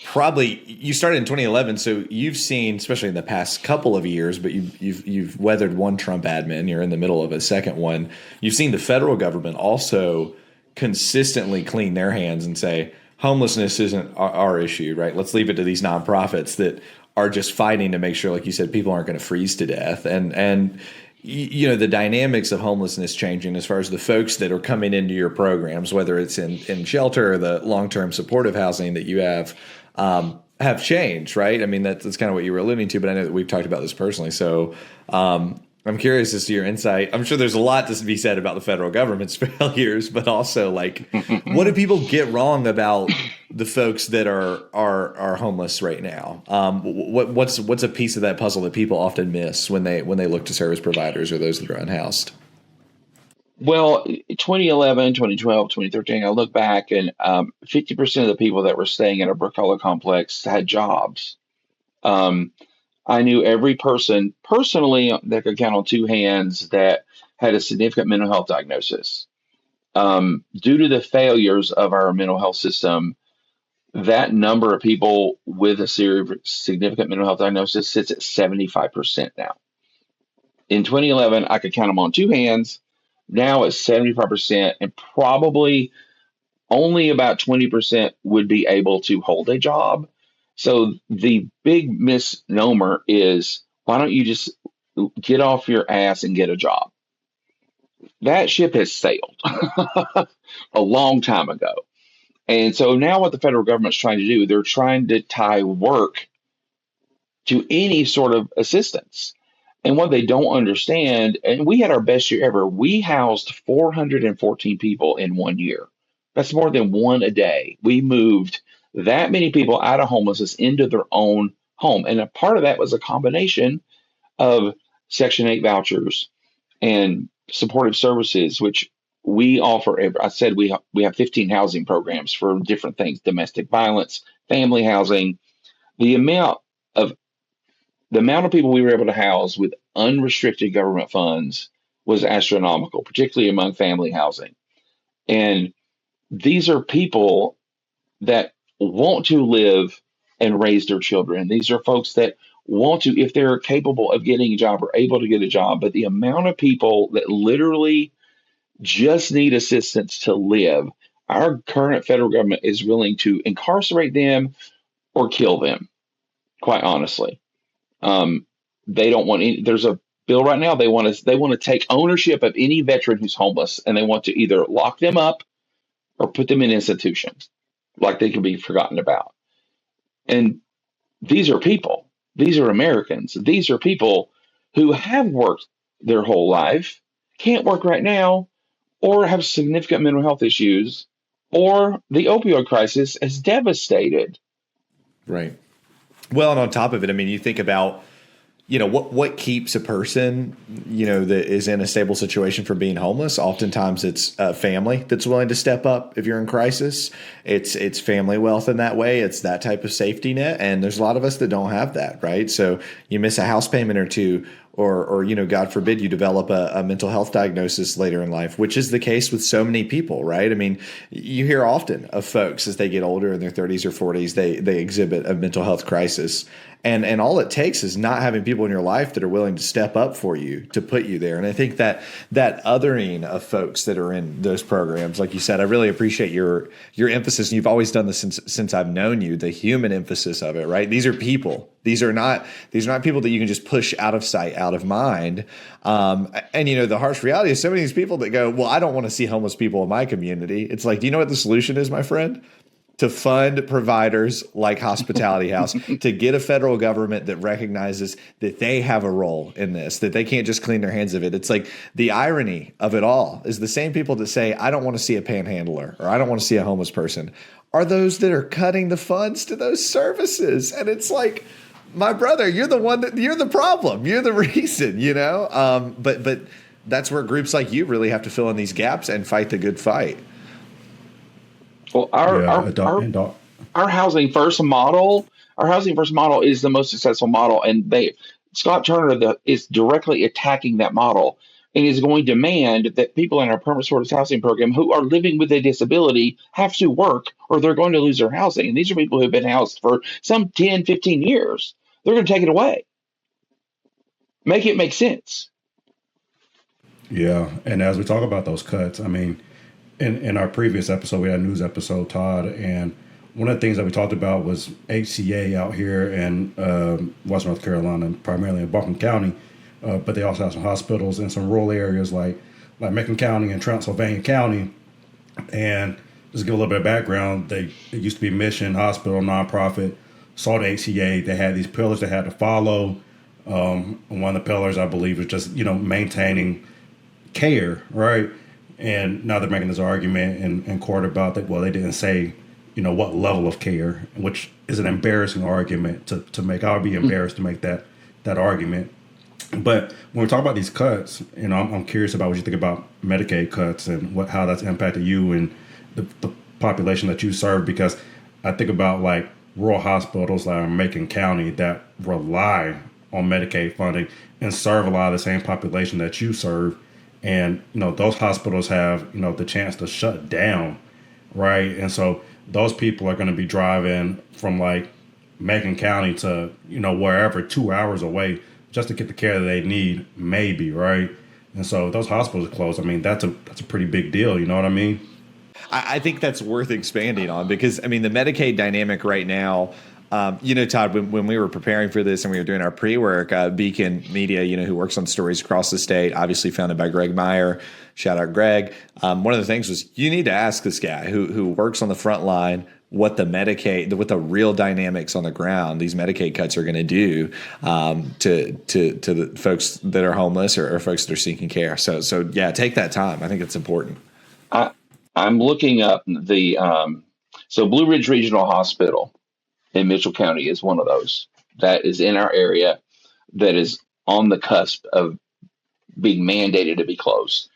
probably you started in 2011, so you've seen, especially in the past couple of years, but you've weathered one Trump admin. You're in the middle of a second one. You've seen the federal government also consistently clean their hands and say homelessness isn't our issue, right? Let's leave it to these nonprofits that are just fighting to make sure, like you said, people aren't going to freeze to death. And you know, the dynamics of homelessness changing as far as the folks that are coming into your programs, whether it's in shelter or the long-term supportive housing that you have changed, right? I mean, that's kind of what you were alluding to, but I know that we've talked about this personally. So I'm curious as to your insight. I'm sure there's a lot to be said about the federal government's failures, but also, like, what do people get wrong about the folks that are homeless right now? What's a piece of that puzzle that people often miss when they look to service providers or those that are unhoused? well, 2011, 2012, 2013, I look back and 50% of the people that were staying at a brick color complex had jobs. Um, I knew every person personally that could count on 2 hands that had a significant mental health diagnosis. Due to the failures of our mental health system, that number of people with a serious significant mental health diagnosis sits at 75% now. In 2011, I could count them on 2 hands. Now it's 75%, and probably only about 20% would be able to hold a job. So the big misnomer is, why don't you just get off your ass and get a job? That ship has sailed a long time ago. And so now what the federal government's trying to do, they're trying to tie work to any sort of assistance. And what they don't understand, and we had our best year ever, we housed 414 people in one year. That's more than one a day. We moved that many people out of homelessness into their own home. And a part of that was a combination of Section 8 vouchers and supportive services, which we offer. I said we have 15 housing programs for different things: domestic violence, family housing. The amount of the amount of people we were able to house with unrestricted government funds was astronomical, particularly among family housing. And these are people that want to live and raise their children. These are folks that want to, if they're capable of getting a job or able to get a job. But the amount of people that literally just need assistance to live, our current federal government is willing to incarcerate them or kill them, quite honestly. They don't want any, there's a bill right now. They want to take ownership of any veteran who's homeless, and they want to either lock them up or put them in institutions like they can be forgotten about. And these are people. These are Americans. These are people who have worked their whole life, can't work right now, or have significant mental health issues, or the opioid crisis has devastated. Right. Well, and on top of it, I mean, you think about, you know, what keeps a person, you know, that is in a stable situation from being homeless. Oftentimes it's a family that's willing to step up if you're in crisis. It's family wealth in that way. It's that type of safety net. And there's a lot of us that don't have that, right? So you miss a house payment or two, or you know, God forbid you develop a mental health diagnosis later in life, which is the case with so many people, right? I mean, you hear often of folks as they get older in their 30s or 40s, they exhibit a mental health crisis. And all it takes is not having people in your life that are willing to step up for you to put you there. And I think that othering of folks that are in those programs, like you said, I really appreciate your emphasis. And you've always done this since I've known you, the human emphasis of it, right? These are people. These are not people that you can just push out of sight, out of mind. And the harsh reality is so many of these people that go, well, I don't want to see homeless people in my community. It's like, do you know what the solution is, my friend? To fund providers like Hospitality House, to get a federal government that recognizes that they have a role in this, that they can't just clean their hands of it. It's like the irony of it all is the same people that say, I don't want to see a panhandler or I don't want to see a homeless person are those that are cutting the funds to those services. And it's like, my brother, you're the problem. You're the reason, but that's where groups like you really have to fill in these gaps and fight the good fight. Well, our housing first model is the most successful model, and Scott Turner is directly attacking that model and is going to demand that people in our permanent supportive housing program who are living with a disability have to work or they're going to lose their housing. And these are people who have been housed for some 10, 15 years. They're going to take it away. Make it make sense. Yeah, and as we talk about those cuts, I mean, in our previous episode, we had a news episode, Todd, and one of the things that we talked about was HCA out here in West North Carolina, primarily in Buncombe County, but they also have some hospitals in some rural areas like Macon County and Transylvania County. And just to give a little bit of background, it used to be Mission Hospital, nonprofit, saw the HCA. They had these pillars they had to follow. One of the pillars, I believe, was just, maintaining care, right? And now they're making this argument in court about that. Well, they didn't say, what level of care, which is an embarrassing argument to make. I would be embarrassed to make that argument. But when we talk about these cuts, I'm curious about what you think about Medicaid cuts and how that's impacted you and the population that you serve. Because I think about like rural hospitals like Macon County that rely on Medicaid funding and serve a lot of the same population that you serve. And, those hospitals have, the chance to shut down, right? And so those people are going to be driving from like Macon County to, wherever 2 hours away just to get the care that they need, maybe, right? And so those hospitals are closed. I mean, that's a pretty big deal. You know what I mean? I think that's worth expanding on because, the Medicaid dynamic right now, Todd, when we were preparing for this and we were doing our pre-work, Beacon Media, who works on stories across the state, obviously founded by Greg Meyer, shout out Greg. One of the things was you need to ask this guy who works on the front line what the real dynamics on the ground, these Medicaid cuts are going to do to the folks that are homeless or folks that are seeking care. So yeah, take that time. I think it's important. I'm looking up so Blue Ridge Regional Hospital in Mitchell County is one of those that is in our area that is on the cusp of being mandated to be closed.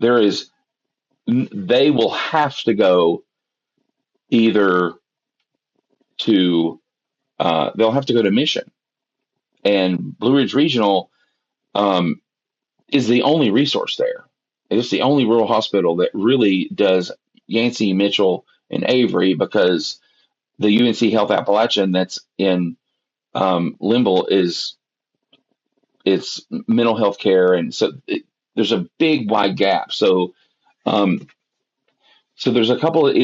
They will have to go either to, they'll have to go to Mission, and Blue Ridge Regional is the only resource there. It's the only rural hospital that really does Yancey, Mitchell, and Avery because the UNC Health Appalachian that's in Limble it's mental health care, and so there's a big wide gap. So there's a couple of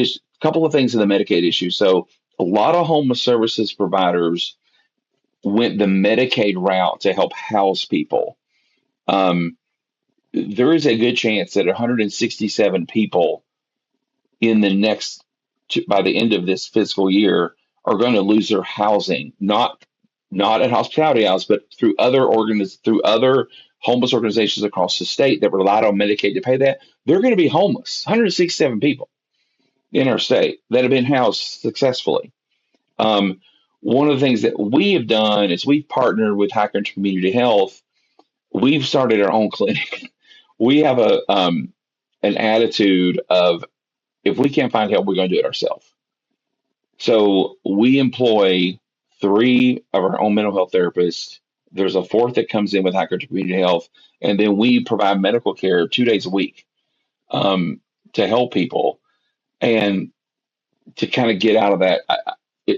things in the Medicaid issue. So a lot of homeless services providers went the Medicaid route to help house people. There is a good chance that 167 people by the end of this fiscal year are going to lose their housing, not at Hospitality House, but through other homeless organizations across the state that relied on Medicaid to pay that. They're going to be homeless. 167 people in our state that have been housed successfully. One of the things that we have done is we've partnered with High Country Community Health. We've started our own clinic. We have an attitude of, if we can't find help, we're going to do it ourselves. So we employ 3 of our own mental health therapists. There's a 4th that comes in with High Country Community Health. And then we provide medical care 2 days a week to help people and to kind of get out of that.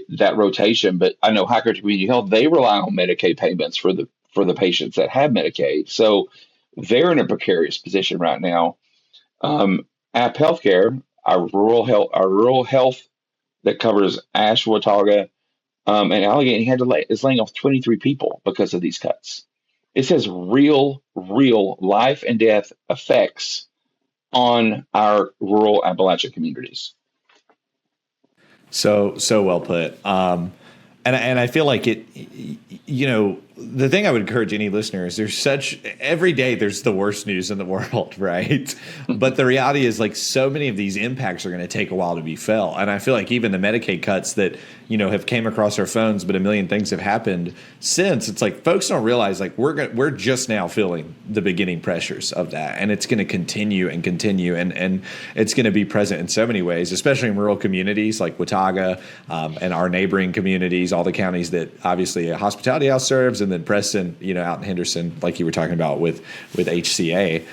that rotation. But I know Highcountry Community Health, they rely on Medicaid payments for the patients that have Medicaid. So they're in a precarious position right now. App Healthcare, our rural health that covers Ash, Watauga, and Allegheny is laying off 23 people because of these cuts. It says real life and death effects on our rural Appalachian communities. So well put. And I feel like it, the thing I would encourage any listener is every day there's the worst news in the world, right? But the reality is, like, so many of these impacts are going to take a while to be felt. And I feel like even the Medicaid cuts that, have came across our phones, but a million things have happened since. It's like folks don't realize, like, we're just now feeling the beginning pressures of that. And it's going to continue and continue. And it's going to be present in so many ways, especially in rural communities like Watauga, and our neighboring communities, all the counties that obviously a hospitality house serves, and then Preston, out in Henderson, like you were talking about with HCA.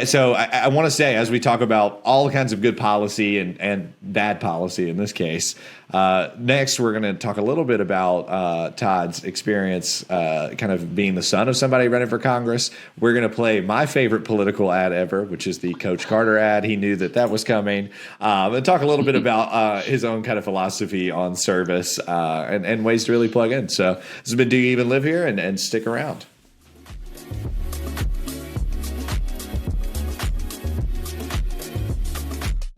So I want to say, as we talk about all kinds of good policy and bad policy in this case, next we're going to talk a little bit about Todd's experience kind of being the son of somebody running for Congress. We're going to play my favorite political ad ever, which is the Coach Carter ad. He knew that was coming. And talk a little bit about his own kind of philosophy on service and ways to really plug in. So this has been Do You Even Live Here? And stick around.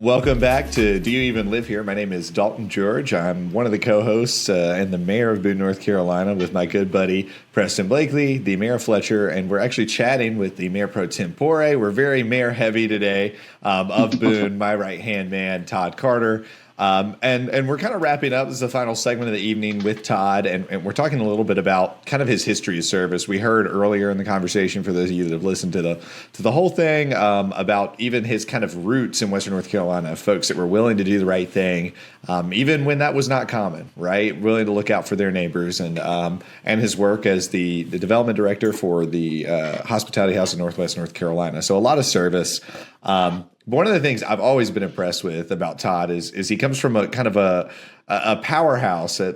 Welcome back to Do You Even Live Here? My name is Dalton George. I'm one of the co-hosts and the mayor of Boone, North Carolina, with my good buddy Preston Blakely, the mayor of Fletcher, and we're actually chatting with the mayor pro tempore. We're very mayor heavy today of Boone, my right-hand man, Todd Carter. And we're kind of wrapping up. This is the final segment of the evening with Todd, and we're talking a little bit about kind of his history of service. We heard earlier in the conversation, for those of you that have listened to the whole thing, about even his kind of roots in Western North Carolina, folks that were willing to do the right thing, even when that was not common, right? Willing to look out for their neighbors, and his work as the development director for the Hospitality House in Northwest North Carolina. So a lot of service. One of the things I've always been impressed with about Todd is he comes from a kind of a powerhouse of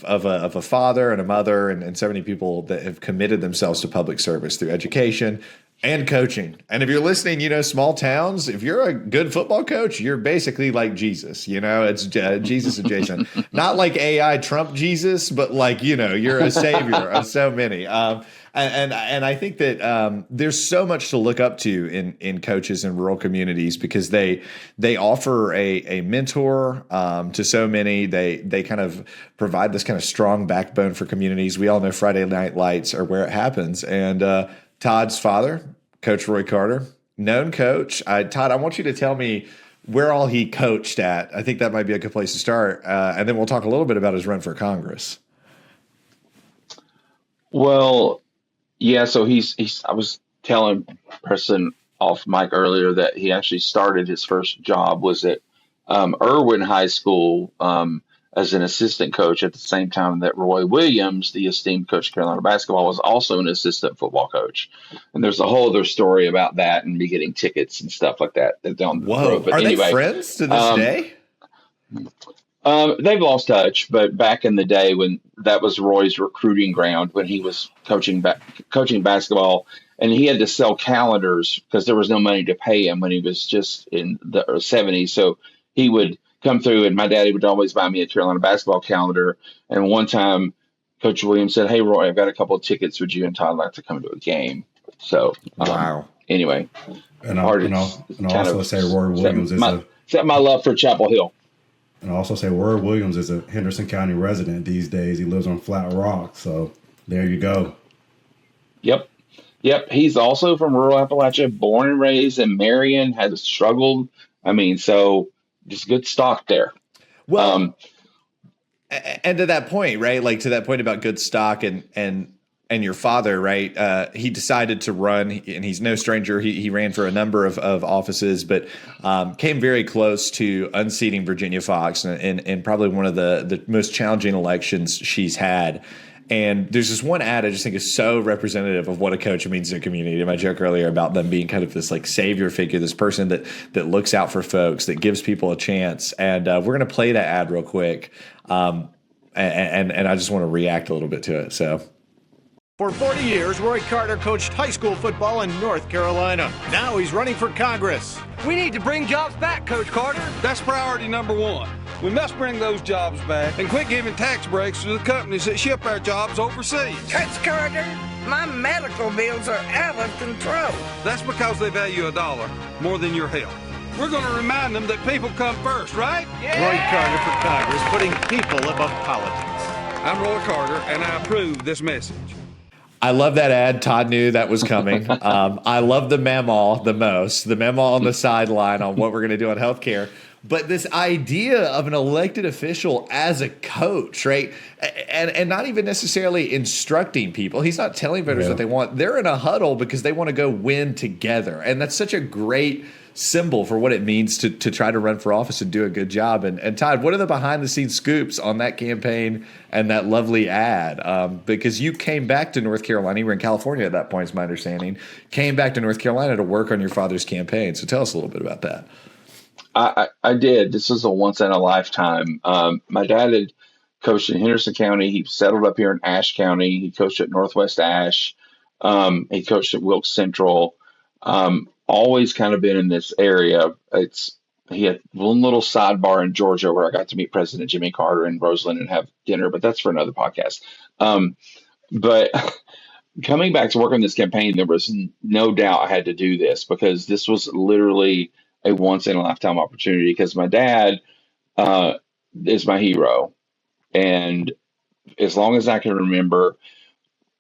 a father and a mother and so many people that have committed themselves to public service through education and coaching. And if you're listening, small towns, if you're a good football coach, you're basically like Jesus. It's Jesus adjacent. Not like AI Trump Jesus, but like, you're a savior of so many. And I think that there's so much to look up to in coaches in rural communities, because they offer a mentor to so many. They kind of provide this kind of strong backbone for communities. We all know Friday Night Lights are where it happens. And Todd's father, Coach Roy Carter, known coach. Todd, I want you to tell me where all he coached at. I think that might be a good place to start. And then we'll talk a little bit about his run for Congress. Well, yeah, so I was telling Preston off mic earlier that he actually started his first job was at Irwin High School as an assistant coach at the same time that Roy Williams, the esteemed coach of Carolina basketball, was also an assistant football coach. And there's a whole other story about that and me getting tickets and stuff like that down the road. But are anyway, they friends to this day? They've lost touch, but back in the day when that was Roy's recruiting ground, when he was coaching basketball, and he had to sell calendars because there was no money to pay him when he was just in the 70s. So he would come through, and my daddy would always buy me a Carolina basketball calendar. And one time, Coach Williams said, "Hey, Roy, I've got a couple of tickets. Would you and Todd like to come to a game?" So, wow. Anyway, and I'll also say Roy Williams is my love for Chapel Hill. And I also say Roy Williams is a Henderson County resident these days. He lives on Flat Rock, so there you go. Yep. He's also from rural Appalachia, born and raised in Marion, has struggled. So just good stock there. Well, and to that point, right? Like to that point about good stock and your father, right? He decided to run, and he's no stranger. He ran for a number of offices, but came very close to unseating Virginia Fox in probably one of the most challenging elections she's had. And there's this one ad I just think is so representative of what a coach means to a community. And I joke earlier about them being kind of this like savior figure, this person that looks out for folks, that gives people a chance. And we're going to play that ad real quick. And I just want to react a little bit to it. So. For 40 years, Roy Carter coached high school football in North Carolina. Now he's running for Congress. We need to bring jobs back, Coach Carter. That's priority number one. We must bring those jobs back and quit giving tax breaks to the companies that ship our jobs overseas. Coach Carter, my medical bills are out of control. That's because they value $1 more than your health. We're going to remind them that people come first, right? Yeah. Roy Carter for Congress, putting people above politics. I'm Roy Carter, and I approve this message. I love that ad. Todd knew that was coming. I love the memo the most, the memo on the sideline on what we're going to do on healthcare. But this idea of an elected official as a coach, right? And not even necessarily instructing people. He's not telling voters what they want. They're in a huddle because they want to go win together. And that's such a great symbol for what it means to try to run for office and do a good job. And Todd, what are the behind the scenes scoops on that campaign and that lovely ad? Because you came back to North Carolina, you were in California at that point, is my understanding, came back to North Carolina to work on your father's campaign. So tell us a little bit about that. I did. This was a once in a lifetime. My dad had coached in Henderson County. He settled up here in Ashe County. He coached at Northwest Ashe. He coached at Wilkes Central. Always kind of been in this area. He had one little sidebar in Georgia where I got to meet President Jimmy Carter and Roseland and have dinner, but that's for another podcast. But coming back to work on this campaign, there was no doubt I had to do this because this was literally a once in a lifetime opportunity because my dad is my hero. And as long as I can remember,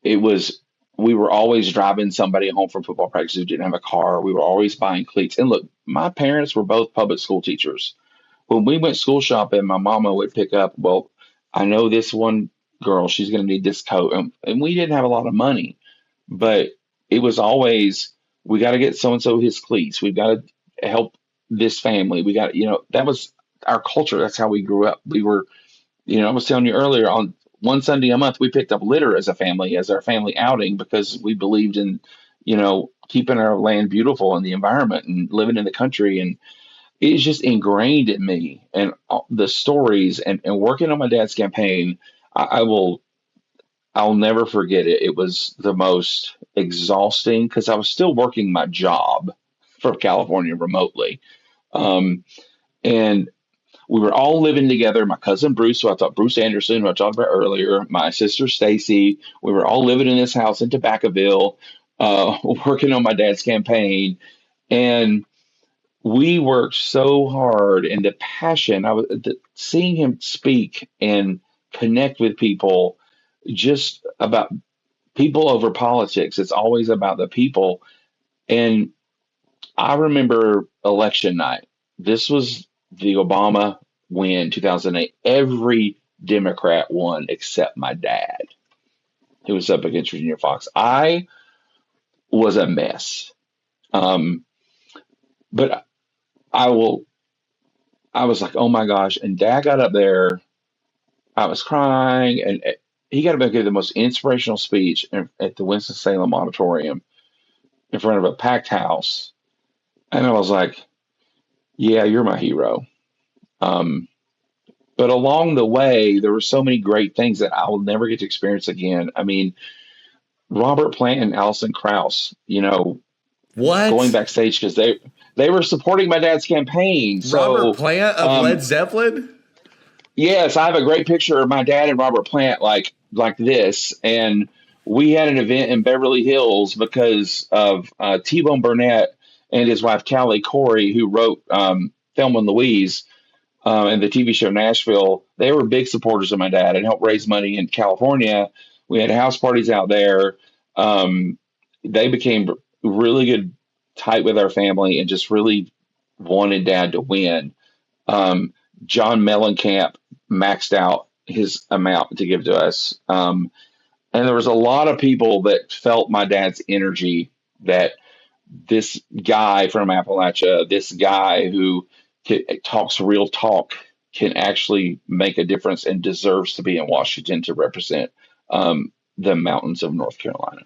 we were always driving somebody home from football practice who didn't have a car. We were always buying cleats. And look, my parents were both public school teachers. When we went school shopping, my mama would pick up, well, I know this one girl, she's going to need this coat. And we didn't have a lot of money, but it was always, we got to get so-and-so his cleats. We've got to help this family. We got, that was our culture. That's how we grew up. We were, I was telling you earlier, on one Sunday a month, we picked up litter as a family, as our family outing, because we believed in, keeping our land beautiful and the environment and living in the country. And it's just ingrained in me, and the stories and working on my dad's campaign. I'll never forget it. It was the most exhausting because I was still working my job from California remotely. And we were all living together. My cousin Bruce, who I thought Bruce Anderson, who I talked about earlier, my sister Stacy, we were all living in this house in Tobaccoville, working on my dad's campaign. And we worked so hard, and the passion, seeing him speak and connect with people, just about people over politics. It's always about the people. And I remember election night. This was the Obama win, 2008. Every Democrat won except my dad, who was up against Virginia Foxx. I was a mess. But I was like, oh my gosh. And Dad got up there. I was crying, and he got up and gave the most inspirational speech at the Winston-Salem Auditorium in front of a packed house. And I was like, yeah, you're my hero. But along the way, there were so many great things that I will never get to experience again. I mean, Robert Plant and Alison Krauss, what? Going backstage because they were supporting my dad's campaign. Robert Plant of Led Zeppelin? Yes, I have a great picture of my dad and Robert Plant like this. And we had an event in Beverly Hills because of T-Bone Burnett and his wife, Callie Corey, who wrote Thelma and Louise and the TV show Nashville. They were big supporters of my dad and helped raise money in California. We had house parties out there. They became really good, tight with our family, and just really wanted Dad to win. John Mellencamp maxed out his amount to give to us. And there was a lot of people that felt my dad's energy, that this guy from Appalachia, this guy who talks real talk, can actually make a difference and deserves to be in Washington to represent the mountains of North Carolina.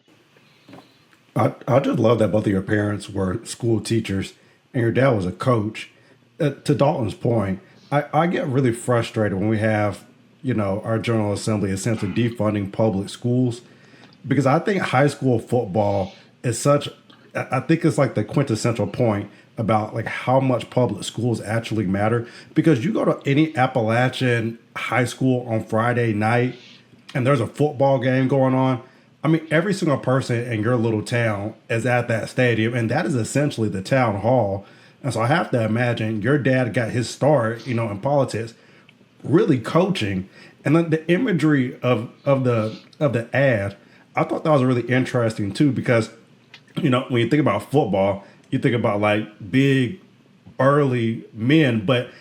I just love that both of your parents were school teachers and your dad was a coach. To Dalton's point, I get really frustrated when we have, our General Assembly essentially defunding public schools because I think high school football is I think it's like the quintessential point about like how much public schools actually matter because you go to any Appalachian high school on Friday night and there's a football game going on. I mean, every single person in your little town is at that stadium, and that is essentially the town hall. And so I have to imagine your dad got his start, in politics, really coaching. And then the imagery of the ad, I thought that was really interesting too, because when you think about football, you think about like big, burly men, but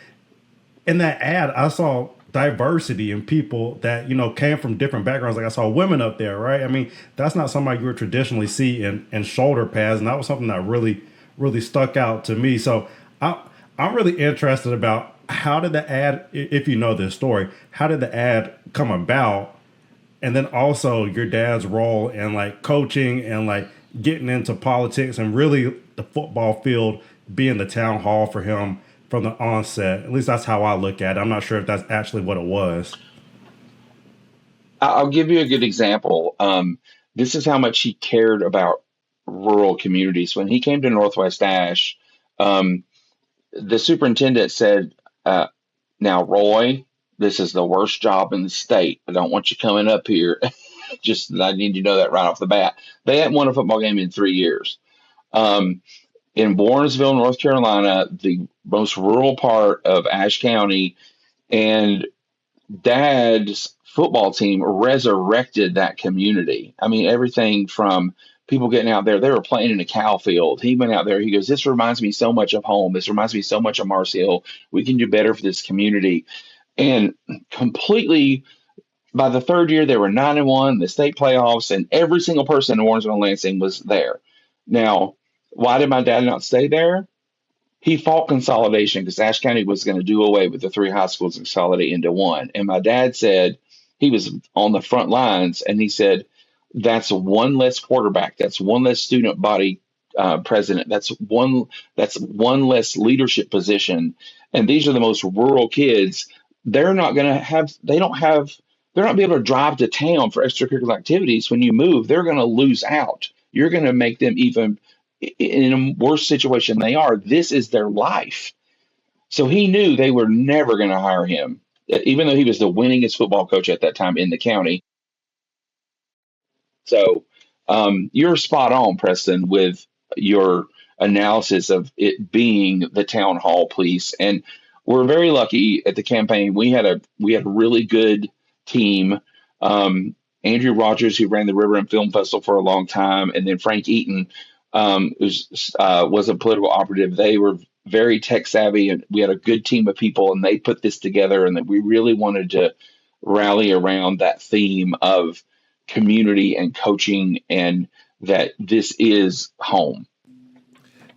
in that ad, I saw diversity in people that came from different backgrounds. Like I saw women up there, right? I mean, that's not somebody you would traditionally see in shoulder pads, and that was something that really, really stuck out to me. So I'm really interested about how did the ad, if you know this story, how did the ad come about, and then also your dad's role in like coaching and like getting into politics and really the football field being the town hall for him from the onset. At least that's how I look at it. I'm not sure if that's actually what it was. I'll give you a good example. This is how much he cared about rural communities. When he came to Northwest Ash, the superintendent said, now, Roy, this is the worst job in the state. I don't want you coming up here. I need you to know that right off the bat. They hadn't won a football game in 3 years. In Warrensville, North Carolina, the most rural part of Ashe County, and Dad's football team resurrected that community. I mean, everything from people getting out there, they were playing in a cow field. He went out there, he goes, this reminds me so much of home. This reminds me so much of Mars Hill. We can do better for this community. And completely, by the third year, they were 9-1, the state playoffs, and every single person in Warrensville and Lansing was there. Now, why did my dad not stay there? He fought consolidation because Ashe County was going to do away with the 3 high schools and consolidate into 1. And my dad said, he was on the front lines, and he said, that's one less quarterback. That's one less student body president. That's one less leadership position. And these are the most rural kids. They're not going to have, they're not be able to drive to town for extracurricular activities. When you move, they're going to lose out. You're going to make them even in a worse situation they are. This is their life. So he knew they were never going to hire him, even though he was the winningest football coach at that time in the county. So you're spot on, Preston, with your analysis of it being the town hall police. And we're very lucky at the campaign. We had a really good team. Andrew Rogers, who ran the River and Film Festival for a long time, and then Frank Eaton, was a political operative. They were very tech savvy, and we had a good team of people, and they put this together, and that we really wanted to rally around that theme of community and coaching, and that this is home.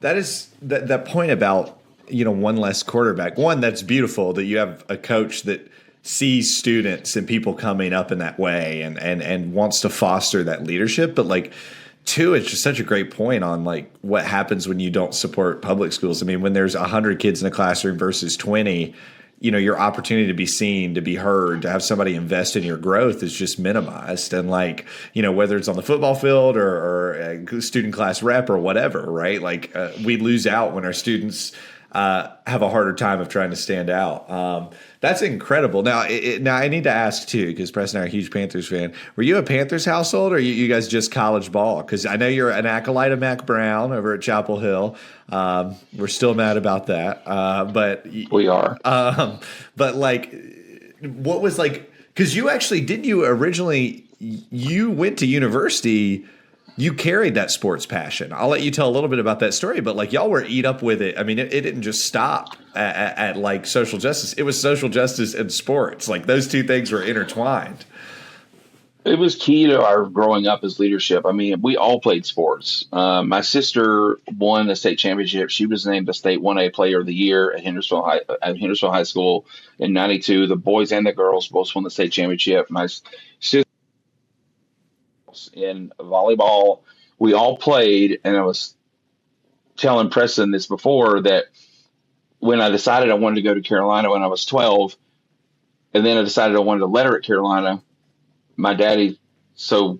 That is that point about, one less quarterback. One, that's beautiful that you have a coach that sees students and people coming up in that way and wants to foster that leadership. But like, two, it's just such a great point on like what happens when you don't support public schools. I mean, when there's 100 kids in a classroom versus 20, your opportunity to be seen, to be heard, to have somebody invest in your growth is just minimized. And like, whether it's on the football field or a student class rep or whatever, right? Like we lose out when our students have a harder time of trying to stand out. That's incredible. Now, now I need to ask too, because Preston and I are a huge Panthers fan. Were you a Panthers household, or you guys just college ball? Because I know you're an acolyte of Mac Brown over at Chapel Hill. We're still mad about that, but We are. But like, what was like? Because you actually you went to university. You carried that sports passion. I'll let you tell a little bit about that story, but like y'all were eat up with it. I mean, it didn't just stop at like social justice. It was social justice and sports. Like those two things were intertwined. It was key to our growing up as leadership. I mean, we all played sports. My sister won the state championship. She was named the state 1A player of the year at Henderson High School in '92. The boys and the girls both won the state championship. My sister in volleyball. We all played, and I was telling Preston this before that when I decided I wanted to go to Carolina when I was 12, and then I decided I wanted to letter at Carolina, my daddy told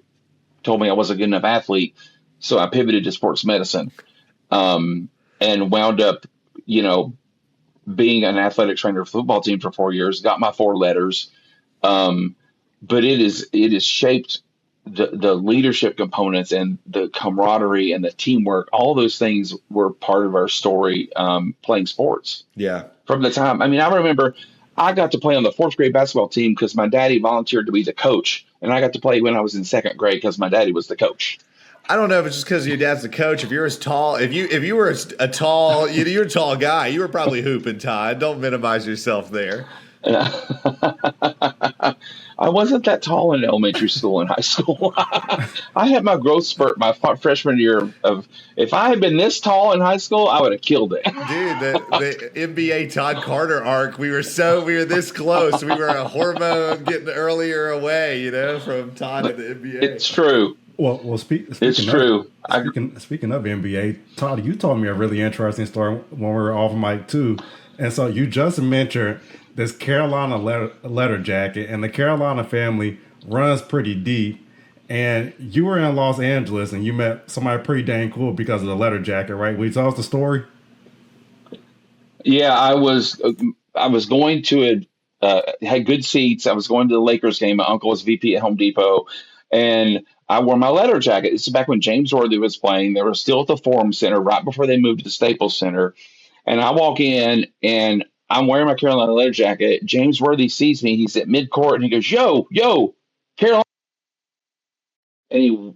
me I wasn't a good enough athlete, so I pivoted to sports medicine, and wound up, being an athletic trainer for the football team for 4 years. Got my 4 letters, but it is shaped the leadership components and the camaraderie and the teamwork. All those things were part of our story, playing sports. Yeah. From the time, I remember I got to play on the 4th grade basketball team because my daddy volunteered to be the coach, and I got to play when I was in 2nd grade because my daddy was the coach. I don't know if it's just because your dad's the coach. If you're as tall, if you were a tall, you're a tall guy, you were probably hooping, Todd. Don't minimize yourself there. I wasn't that tall in elementary school and high school. I had my growth spurt my freshman year of. If I had been this tall in high school, I would have killed it. Dude, the NBA Todd Carter arc, we were this close. We were a hormone getting earlier away, from Todd in the NBA. It's true. Well, it's true. Speaking of NBA, Todd, you told me a really interesting story when we were off mic too, and so you just mentioned this Carolina letter jacket, and the Carolina family runs pretty deep. And you were in Los Angeles, and you met somebody pretty dang cool because of the letter jacket, right? Will you tell us the story? Yeah, I was going to had good seats. I was going to the Lakers game. My uncle was VP at Home Depot, and I wore my letter jacket. This is back when James Worthy was playing. They were still at the Forum Center right before they moved to the Staples Center. And I walk in, and I'm wearing my Carolina letter jacket. James Worthy sees me. He's at midcourt, and he goes, "Yo, Carolina!" And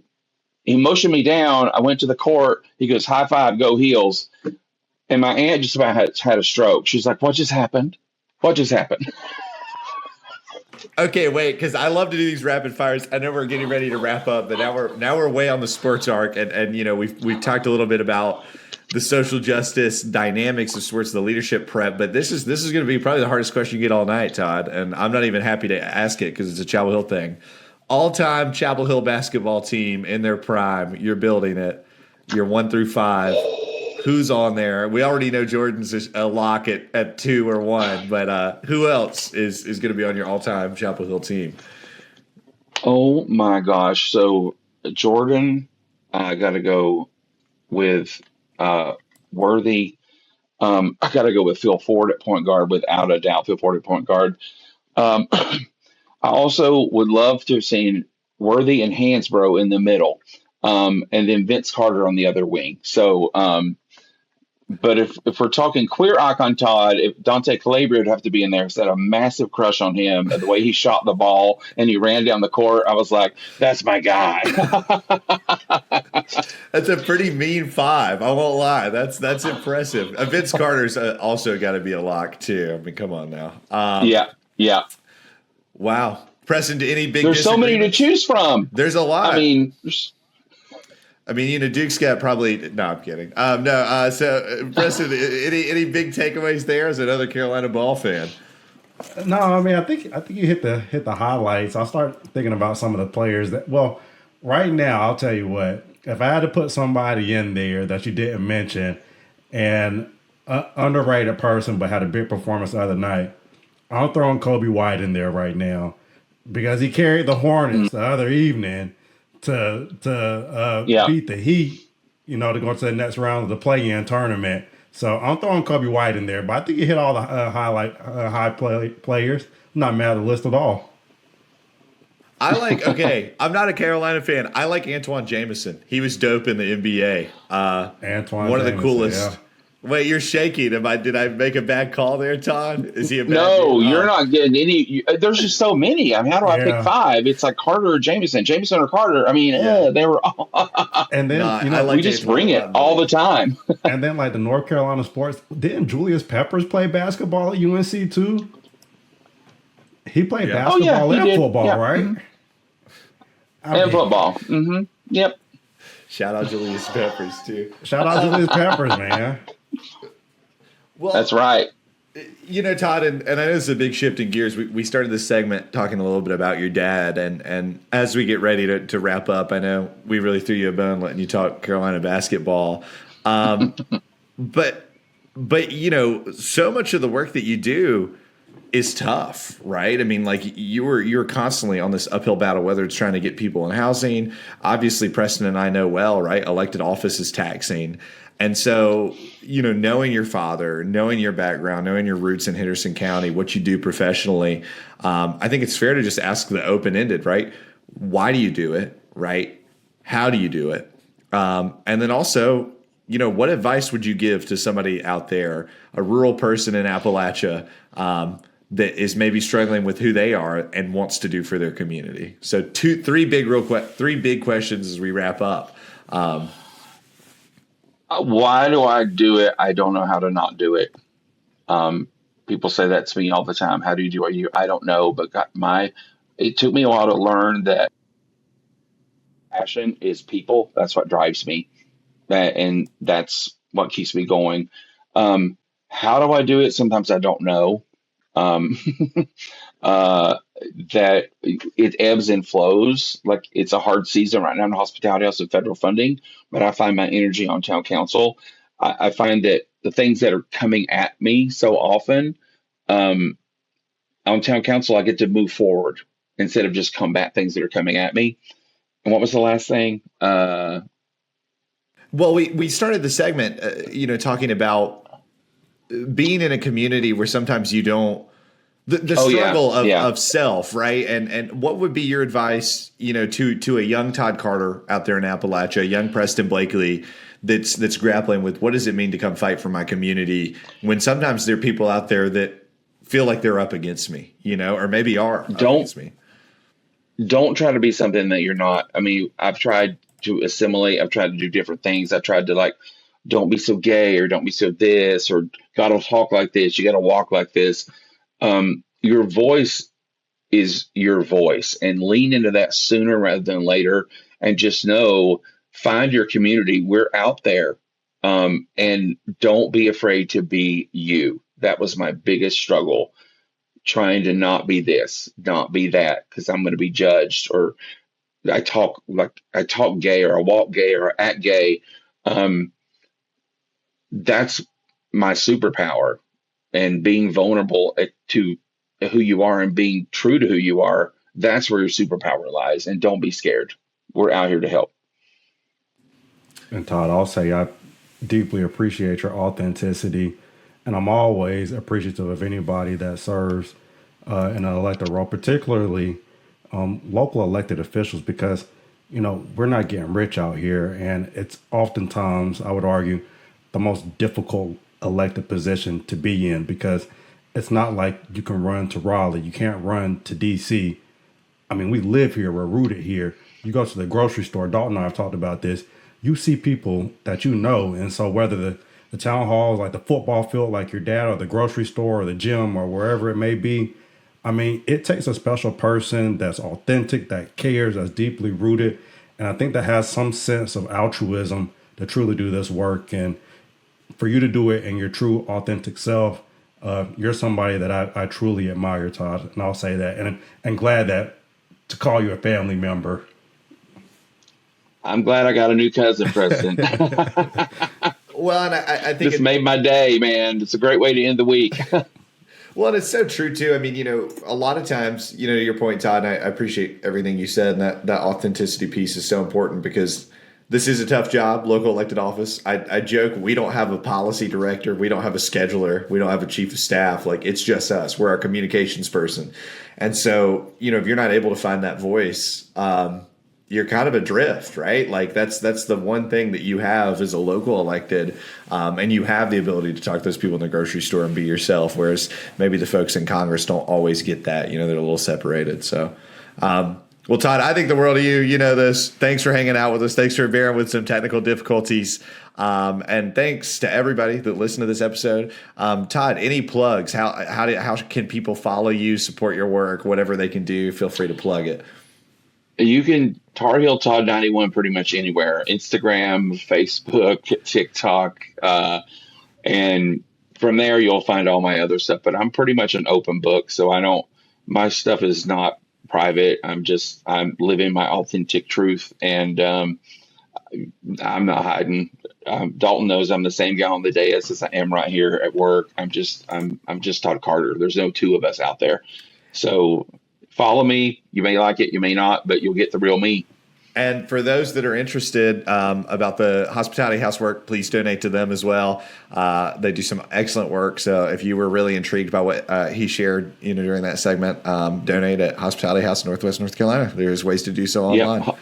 he motioned me down. I went to the court. He goes, "High five, go Heels!" And my aunt just about had a stroke. She's like, "What just happened? What just happened?" Okay, wait, because I love to do these rapid fires. I know we're getting ready to wrap up, but now we're way on the sports arc, and we've talked a little bit about the social justice dynamics of sports, the leadership prep. But this is going to be probably the hardest question you get all night, Todd. And I'm not even happy to ask it because it's a Chapel Hill thing. All-time Chapel Hill basketball team in their prime. You're building it. You're 1 through 5. Who's on there? We already know Jordan's a lock at 2 or 1, but who else is going to be on your all-time Chapel Hill team? Oh my gosh! So Jordan, I got to go with Worthy. I got to go with Phil Ford at point guard, without a doubt. Phil Ford at point guard. I also would love to have seen Worthy and Hansbrough in the middle, and then Vince Carter on the other wing. So, but if we're talking queer icon Todd, if Dante Calabria would have to be in there, because I had a massive crush on him. The way he shot the ball and he ran down the court, I was like, that's my guy. That's a pretty mean 5. I won't lie. That's impressive. Vince Carter's also got to be a lock too. I mean, come on now. Yeah. Wow. Preston, any big There's so many to choose from. There's a lot. I mean, Duke's got probably. No, I'm kidding. So, Preston, any big takeaways there as another Carolina ball fan? No, I think you hit the highlights. I'll start thinking about some of the players that. Well, right now, I'll tell you what. If I had to put somebody in there that you didn't mention, and underrated person but had a big performance the other night, I'm throwing Kobe White in there right now because he carried the Hornets the other evening to beat the Heat, to go to the next round of the play-in tournament. So I'm throwing Kobe White in there, but I think he hit all the high players. I'm not mad at the list at all. I'm not a Carolina fan. I like Antoine Jameson. He was dope in the NBA. Antoine one of the Jameson, coolest. Yeah. Wait, you're shaking. Did I make a bad call there, Todd? Is he a bad No, dude? you're not getting any. There's just so many. I mean, how do I pick 5? It's like Carter or Jameson or Carter. I mean, they were all. And then, we just bring it all the time. And then, like the North Carolina sports, didn't Julius Peppers play basketball at UNC too? He played basketball and football, right? And football. Mm-hmm. Yep. Shout out Julius Peppers too. Shout out Julius Peppers, man. Well, that's right. Todd, and I know this is a big shift in gears. We started this segment talking a little bit about your dad, and as we get ready to wrap up, I know we really threw you a bone letting you talk Carolina basketball. But so much of the work that you do is tough, right? I mean, like you're constantly on this uphill battle, whether it's trying to get people in housing. Obviously, Preston and I know well, right? Elected office is taxing. And so, knowing your father, knowing your background, knowing your roots in Henderson County, what you do professionally, I think it's fair to just ask the open-ended, right? Why do you do it, right? How do you do it? And then also, what advice would you give to somebody out there, a rural person in Appalachia, that is maybe struggling with who they are and wants to do for their community? So three big questions as we wrap up. Why do I do it? I don't know how to not do it. People say that to me all the time. How do you do it? I don't know, but it took me a while to learn that passion is people. That's what drives me. And that's what keeps me going. How do I do it? Sometimes I don't know. That it ebbs and flows. Like it's a hard season right now in hospitality, also federal funding, but I find my energy on town council. I find that the things that are coming at me so often, on town council, I get to move forward instead of just combat things that are coming at me. And what was the last thing? Well, we started the segment, talking about being in a community where sometimes you don't, the struggle of self, right? And what would be your advice, to a young Todd Carter out there in Appalachia, a young Preston Blakely that's grappling with what does it mean to come fight for my community when sometimes there are people out there that feel like they're up against me, or maybe are against me. Don't try to be something that you're not. I mean, I've tried to assimilate. I've tried to do different things. I've tried to don't be so gay or don't be so this or gotta talk like this. You gotta walk like this. Your voice is your voice, and lean into that sooner rather than later. And just know, find your community. We're out there, and don't be afraid to be you. That was my biggest struggle, trying to not be this, not be that, because I'm going to be judged, or I talk gay, or I walk gay, or I act gay. That's my superpower, and being vulnerable to who you are and being true to who you are. That's where your superpower lies. And don't be scared. We're out here to help. And Todd, I'll say I deeply appreciate your authenticity, and I'm always appreciative of anybody that serves in an elected role, particularly local elected officials, because we're not getting rich out here, and it's oftentimes, I would argue, the most difficult elected position to be in, because it's not like you can run to Raleigh, you can't run to DC. I mean, we live here, we're rooted here. You go to the grocery store, Dalton and I have talked about this, you see people that and so whether the town hall is like the football field, like your dad, or the grocery store, or the gym, or wherever it may be, I mean, it takes a special person that's authentic, that cares, that's deeply rooted, and I think that has some sense of altruism to truly do this work. And for you to do it in your true, authentic self, you're somebody that I truly admire, Todd, and I'll say that, and glad that to call you a family member. I'm glad I got a new cousin, Preston. Well, and I think this made my day, man. It's a great way to end the week. Well, and it's so true too. I mean, a lot of times, to your point, Todd, and I appreciate everything you said, and that authenticity piece is so important because this is a tough job, local elected office. I joke, we don't have a policy director, we don't have a scheduler, we don't have a chief of staff. Like, it's just us. We're our communications person. And so, if you're not able to find that voice, you're kind of adrift, right? Like that's the one thing that you have as a local elected, and you have the ability to talk to those people in the grocery store and be yourself, whereas maybe the folks in Congress don't always get that. They're a little separated. So, well, Todd, I think the world of you. You know this. Thanks for hanging out with us. Thanks for bearing with some technical difficulties. And thanks to everybody that listened to this episode. Todd, any plugs? How can people follow you, support your work, whatever they can do? Feel free to plug it. You can Tar Heel Todd 91 pretty much anywhere. Instagram, Facebook, TikTok, and from there, you'll find all my other stuff. But I'm pretty much an open book, so my stuff is not private. I'm living my authentic truth, and I'm not hiding. Dalton knows I'm the same guy on the dais as I am right here at work. I'm just Todd Carter. There's no two of us out there. So follow me. You may like it, you may not, but you'll get the real me. And for those that are interested about the Hospitality House work, please donate to them as well. They do some excellent work. So if you were really intrigued by what he shared, during that segment, donate at Hospitality House, Northwest North Carolina. There's ways to do so online. Yep.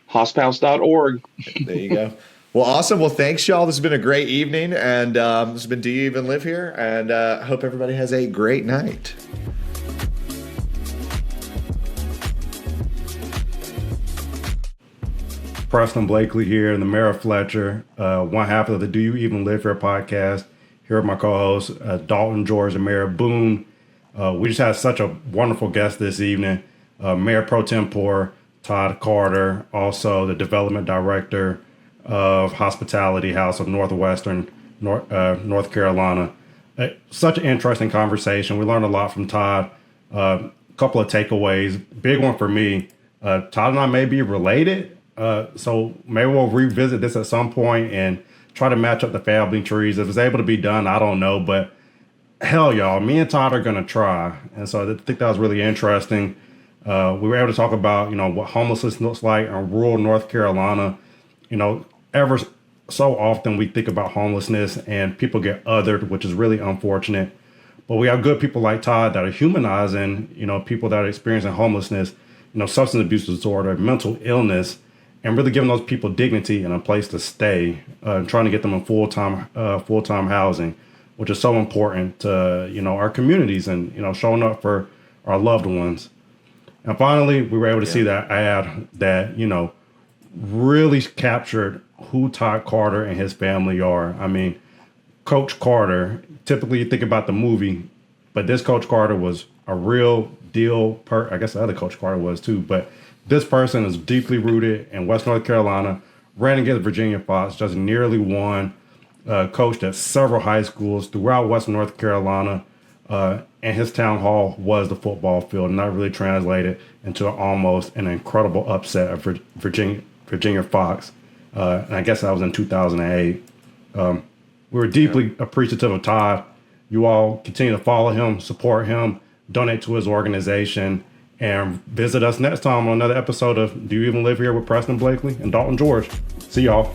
Hosphouse.org. There you go. Well, awesome. Well, thanks, y'all. This has been a great evening, and this has been Do You Even Live Here? And hope everybody has a great night. Preston Blakely here, and the Mayor of Fletcher, one half of the Do You Even Live Here podcast. Here are my co-hosts, Dalton George and Mayor Boone. We just had such a wonderful guest this evening, Mayor Pro Tempore Todd Carter, also the Development Director of Hospitality House of Northwestern North Carolina. Such an interesting conversation. We learned a lot from Todd. A couple of takeaways. Big one for me, Todd and I may be related. So maybe we'll revisit this at some point and try to match up the family trees. If it's able to be done, I don't know. But hell, y'all, me and Todd are going to try. And so I think that was really interesting. We were able to talk about, what homelessness looks like in rural North Carolina. Ever so often we think about homelessness and people get othered, which is really unfortunate. But we have good people like Todd that are humanizing, people that are experiencing homelessness, substance abuse disorder, mental illness, and really giving those people dignity and a place to stay, trying to get them in full-time housing, which is so important to, our communities and, showing up for our loved ones. And finally, we were able to see that ad that, really captured who Todd Carter and his family are. I mean, Coach Carter, typically you think about the movie, but this Coach Carter was a real deal. I guess the other Coach Carter was too, but this person is deeply rooted in West North Carolina, ran against Virginia Fox, just nearly won, coached at several high schools throughout West North Carolina, and his town hall was the football field, and that really translated into almost an incredible upset of Virginia Fox. And I guess that was in 2008. We were deeply appreciative of Todd. You all continue to follow him, support him, donate to his organization, and visit us next time on another episode of Do You Even Live Here with Preston Blakely and Dalton George. See y'all.